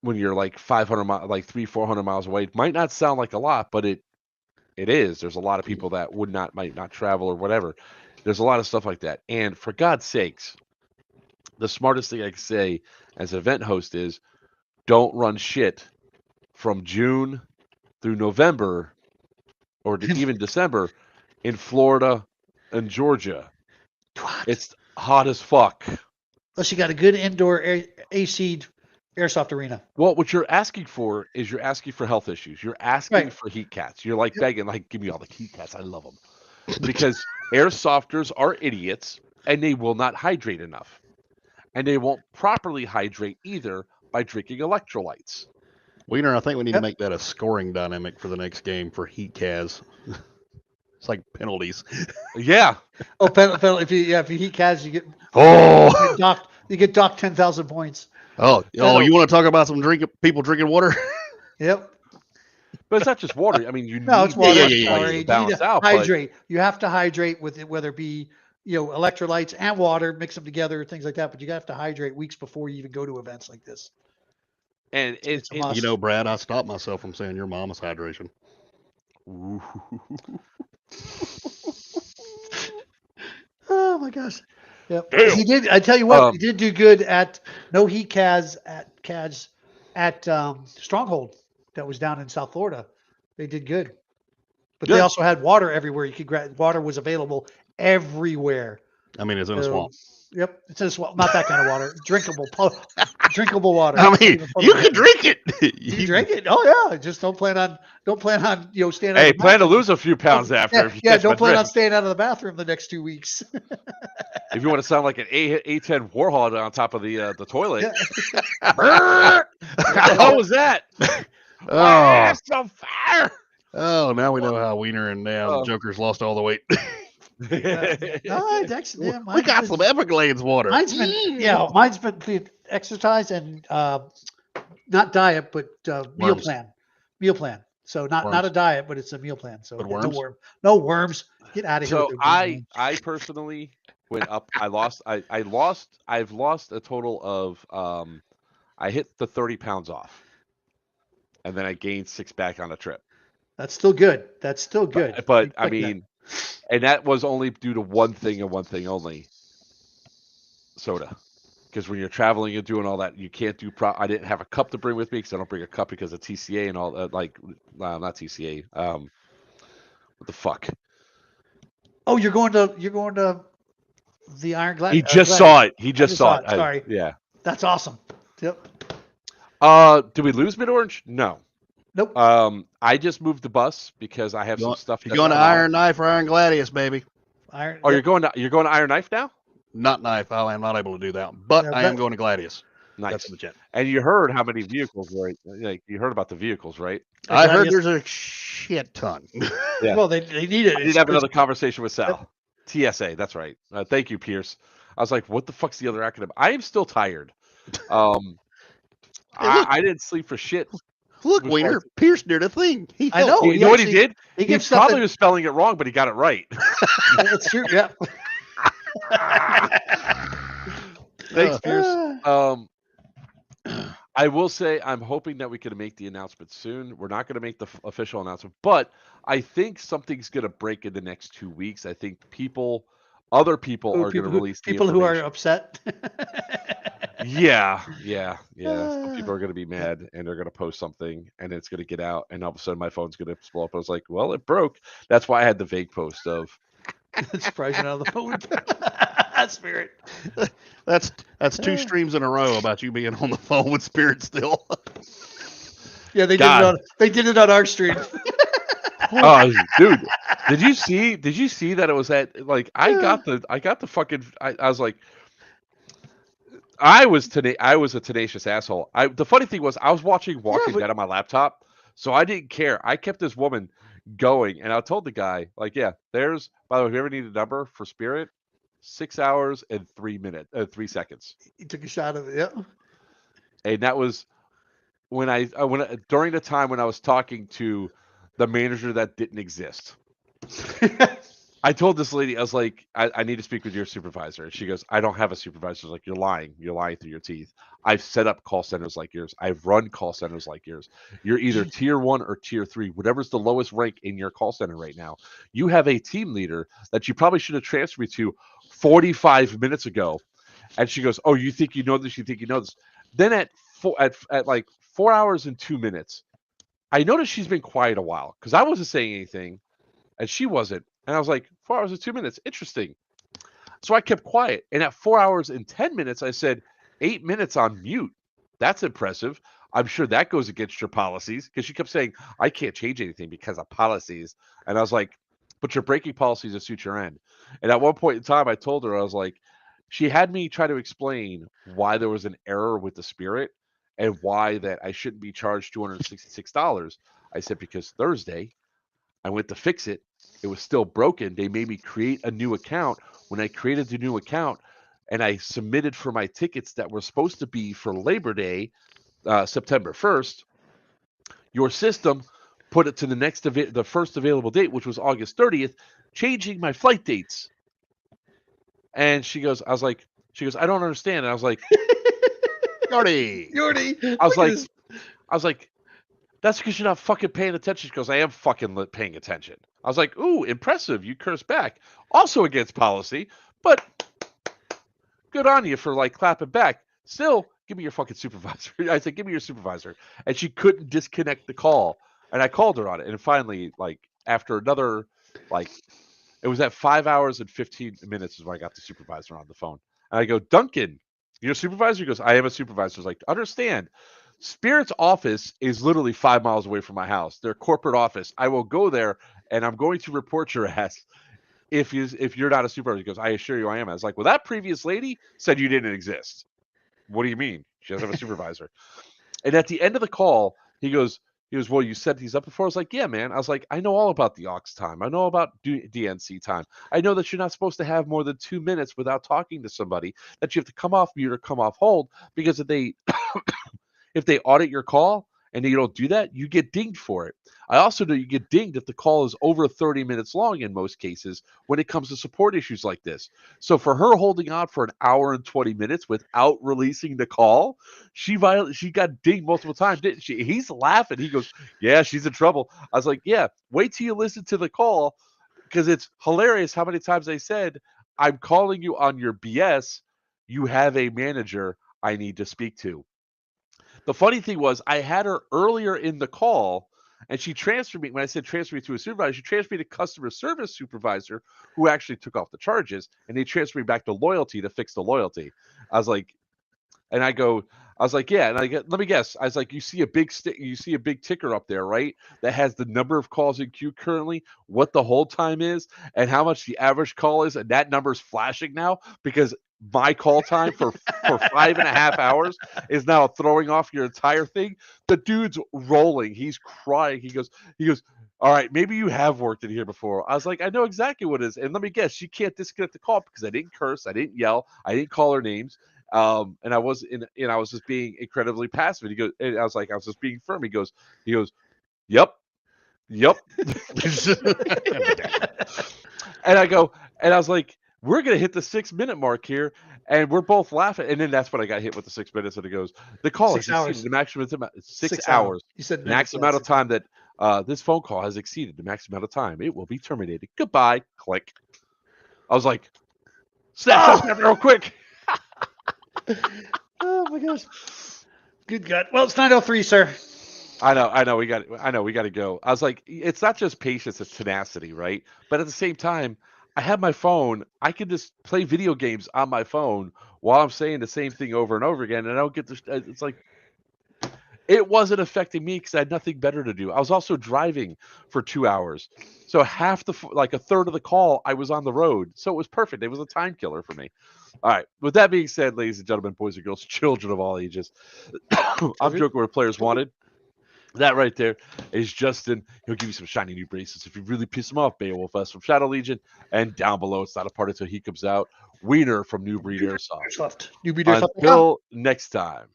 Speaker 1: when you're like 500 miles, like 400 miles away, might not sound like a lot, but it is. There's a lot of people that might not travel or whatever. There's a lot of stuff like that. And for God's sakes, the smartest thing I can say as an event host is don't run shit from June through November or even December in Florida and Georgia.
Speaker 2: What?
Speaker 1: It's hot as fuck.
Speaker 2: Unless you got a good indoor AC airsoft arena.
Speaker 1: Well, what you're asking for is you're asking for health issues. You're asking
Speaker 2: Right.
Speaker 1: for heat cats. You're like
Speaker 2: Yep.
Speaker 1: begging, like, give me all the heat cats. I love them. Because airsofters are idiots and they will not hydrate enough. And they won't properly hydrate either by drinking electrolytes.
Speaker 3: Wiener, I think we need to
Speaker 2: Yep.
Speaker 3: make that a scoring dynamic for the next game for heat cas. It's like penalties.
Speaker 1: Yeah.
Speaker 2: Oh, penalty. If you heat CAS, you get
Speaker 3: Oh,
Speaker 2: docked. You get docked 10,000 points.
Speaker 3: oh! You want to talk about some people drinking water?
Speaker 2: Yep.
Speaker 1: But it's not just water. I mean, you
Speaker 2: No, it's
Speaker 1: need the
Speaker 2: water.
Speaker 3: yeah.
Speaker 1: electrolytes to
Speaker 2: You need
Speaker 1: balance
Speaker 2: to
Speaker 1: out. But
Speaker 2: hydrate. You have to hydrate with it, whether it be electrolytes and water, mix them together, things like that. But you have to hydrate weeks before you even go to events like this.
Speaker 1: and
Speaker 2: It's a must.
Speaker 3: Brad, I stopped myself from saying your mama's hydration.
Speaker 2: Oh my gosh. Yep.
Speaker 1: Damn.
Speaker 2: He did. I tell you what, he did do good at no heat CAS at Stronghold that was down in South Florida. They did good, but they
Speaker 1: Good.
Speaker 2: also had water everywhere. You could grab water was available everywhere.
Speaker 3: I mean, it's in a
Speaker 2: So,
Speaker 3: swamp.
Speaker 2: Yep, it's in a swamp. Not that kind of water. Drinkable water.
Speaker 3: I mean, you can drink it.
Speaker 2: You drink it. Oh yeah. Just don't plan on staying out
Speaker 1: Hey,
Speaker 2: of the
Speaker 1: plan to
Speaker 2: bathroom.
Speaker 1: lose a few pounds after. If you catch my
Speaker 2: Don't plan on
Speaker 1: drift.
Speaker 2: staying out of the bathroom the next 2 weeks.
Speaker 1: If you want to sound like an A10 warhog on top of the toilet.
Speaker 2: Yeah.
Speaker 1: What the hell was that?
Speaker 3: Oh,
Speaker 1: it's on fire.
Speaker 3: oh, now we know how Wiener and Joker's lost all the weight.
Speaker 2: No, it's actually, yeah,
Speaker 3: We got some Everglades water.
Speaker 2: Mine's been exercise and not diet, but meal
Speaker 3: Worms.
Speaker 2: plan. Meal plan. So not a diet, but it's a meal plan. So
Speaker 3: But
Speaker 2: no
Speaker 3: worms?
Speaker 2: No worms. Get out of here.
Speaker 1: So
Speaker 2: with the worms.
Speaker 1: I personally went up. I've lost a total of I hit the 30 pounds off, and then I gained 6 back on a trip.
Speaker 2: That's still good. That's still good.
Speaker 1: But I mean, and that was only due to one thing and one thing only: soda. Because when you're traveling and doing all that, you can't do. I didn't have a cup to bring with me because I don't bring a cup because of TCA and all that. Not TCA. What the fuck?
Speaker 2: Oh, you're going to the Iron Gladiator.
Speaker 1: He just saw it. He just saw it.
Speaker 2: Sorry.
Speaker 1: Yeah.
Speaker 2: That's awesome. Yep.
Speaker 1: Did we lose Mid Orange? No.
Speaker 2: Nope.
Speaker 1: I just moved the bus because I have some stuff.
Speaker 3: You're going to Iron Knife or Iron Gladius, baby.
Speaker 1: You're going to Iron Knife now?
Speaker 3: Not Knife. I am not able to do that, but I am going to Gladius.
Speaker 1: Nice.
Speaker 3: That's legit.
Speaker 1: And you heard how many vehicles were? Like you heard about the vehicles, right?
Speaker 3: I heard there's a shit ton.
Speaker 1: Yeah.
Speaker 2: Well, they need it.
Speaker 1: I did have another conversation with Sal. TSA. That's right. Thank you, Pierce. I was like, what the fuck's the other acronym? I am still tired. I didn't sleep for shit.
Speaker 3: Look, Wiener, Pierce did a thing.
Speaker 2: I know.
Speaker 1: You know what he did? He
Speaker 2: gives
Speaker 1: probably was spelling it wrong, but he got it right.
Speaker 2: That's true. Yeah.
Speaker 1: Thanks, Pierce. I will say I'm hoping that we can make the announcement soon. We're not going to make the official announcement, but I think something's going to break in the next 2 weeks. I think other people are going to release
Speaker 2: people who are upset.
Speaker 1: Yeah. Some people are going to be mad and they're going to post something and it's going to get out and all of a sudden my phone's going to blow up. I was like, well, it broke. That's why I had the vague post of.
Speaker 2: Surprising out of the phone. Spirit.
Speaker 3: That's 2 streams in a row about you being on the phone with Spirit still.
Speaker 2: Yeah, they did it on our stream.
Speaker 1: Oh, dude, did you see that it was at like I got the fucking I was like I was a tenacious asshole. The funny thing was I was watching Walking Dead on my laptop, so I didn't care. I kept this woman going, and I told the guy, like, yeah, there's, by the way, if you ever need a number for Spirit, 6 hours and 3 seconds.
Speaker 2: He took a shot of it, yeah.
Speaker 1: And that was when during the time when I was talking to the manager that didn't exist. I told this lady, I was like, I need to speak with your supervisor. And she goes, I don't have a supervisor. I was like, you're lying through your teeth. I've set up call centers like yours. I've run call centers like yours. You're either tier 1 or tier 3, whatever's the lowest rank in your call center right now. You have a team leader that you probably should have transferred me to 45 minutes ago. And she goes, oh, you think you know this? You think you know this? Then at like 4 hours and 2 minutes, I noticed she's been quiet a while because I wasn't saying anything and she wasn't. And I was like, 4 hours and 2 minutes. Interesting. So I kept quiet. And at 4 hours and 10 minutes, I said, 8 minutes on mute. That's impressive. I'm sure that goes against your policies because she kept saying, I can't change anything because of policies. And I was like, but you're breaking policies to suit your end. And at one point in time, I told her, I was like, she had me try to explain why there was an error with the Spirit and why that I shouldn't be charged $266. I said, because Thursday, I went to fix it. It was still broken. They made me create a new account. When I created the new account and I submitted for my tickets that were supposed to be for Labor Day, September 1st, your system put it to the first available date, which was August 30th, changing my flight dates. And she goes, I don't understand. And I was like,
Speaker 3: Yordi.
Speaker 1: I was like, that's because you're not fucking paying attention. She goes, I am fucking paying attention. I was like, ooh, impressive. You curse back. Also against policy, but good on you for like clapping back. Still, give me your fucking supervisor. I said, give me your supervisor. And she couldn't disconnect the call. And I called her on it. And finally, like after another, like, It was at 5 hours and 15 minutes is when I got the supervisor on the phone. And I go, Duncan, you're a supervisor? He goes, I am a supervisor. I was like, understand, Spirit's office is literally 5 miles away from my house. Their corporate office. I will go there and I'm going to report your ass if you're not a supervisor. He goes, I assure you I am. I was like, well, that previous lady said you didn't exist. What do you mean? She doesn't have a supervisor. And at the end of the call, he goes, well, you set these up before? I was like, yeah, man. I was like, I know all about the aux time. I know about DNC time. I know that you're not supposed to have more than 2 minutes without talking to somebody, that you have to come off mute or come off hold, because if they if they audit your call and you don't do that, you get dinged for it. I also know you get dinged if the call is over 30 minutes long in most cases when it comes to support issues like this. So for her holding on for an hour and 20 minutes without releasing the call, she got dinged multiple times, didn't she? He's laughing. He goes, yeah, she's in trouble. I was like, yeah, wait till you listen to the call, because it's hilarious how many times they said, I'm calling you on your BS. You have a manager I need to speak to. The funny thing was, I had her earlier in the call, and she transferred me. When I said transfer me to a supervisor, she transferred me to customer service supervisor, who actually took off the charges, and they transferred me back to loyalty to fix the loyalty. I was like, and I was like, yeah. And let me guess. I was like, you see a big ticker up there, right? That has the number of calls in queue currently, what the hold time is, and how much the average call is. And that number's flashing now because my call time for 5.5 hours is now throwing off your entire thing. The dude's rolling. He's crying. He goes, all right, maybe you have worked in here before. I was like, I know exactly what it is. And let me guess, she can't disconnect the call because I didn't curse, I didn't yell, I didn't call her names. And I was just being incredibly passive. He goes, and I was just being firm. He goes, yep. And I was like, we're gonna hit the 6-minute mark here, and we're both laughing. And then that's when I got hit with the 6 minutes, and it goes, the call
Speaker 2: 6
Speaker 1: has
Speaker 2: hours.
Speaker 1: exceeded the maximum amount. 6
Speaker 2: 6
Speaker 1: hours.
Speaker 2: You said
Speaker 1: Max amount of time that this phone call has exceeded the max amount of time. It will be terminated. Goodbye. Click. I was like, snap real quick.
Speaker 2: Oh my gosh. Good gut. Well, it's 9:03, sir.
Speaker 1: I know. We got to go. I was like, it's not just patience, it's tenacity, right? But at the same time, I have my phone. I can just play video games on my phone while I'm saying the same thing over and over again, and I don't get this. It's like, it wasn't affecting me because I had nothing better to do. I was also driving for 2 hours, so a third of the call I was on the road, so it was perfect. It was a time killer for me. All right. With that being said, ladies and gentlemen, boys and girls, children of all ages, I'm joking where players wanted. That right there is Justin. He'll give you some shiny new bracelets if you really piss him off. Beowulf S from Shadow Legion, and down below, it's not a part until he comes out. Wiener from New Breed Airsoft. Until next time,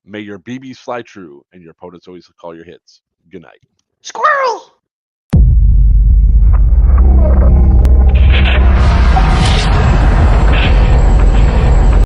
Speaker 1: may your BBs fly true and your opponents always call your hits. Good night.
Speaker 2: Squirrel!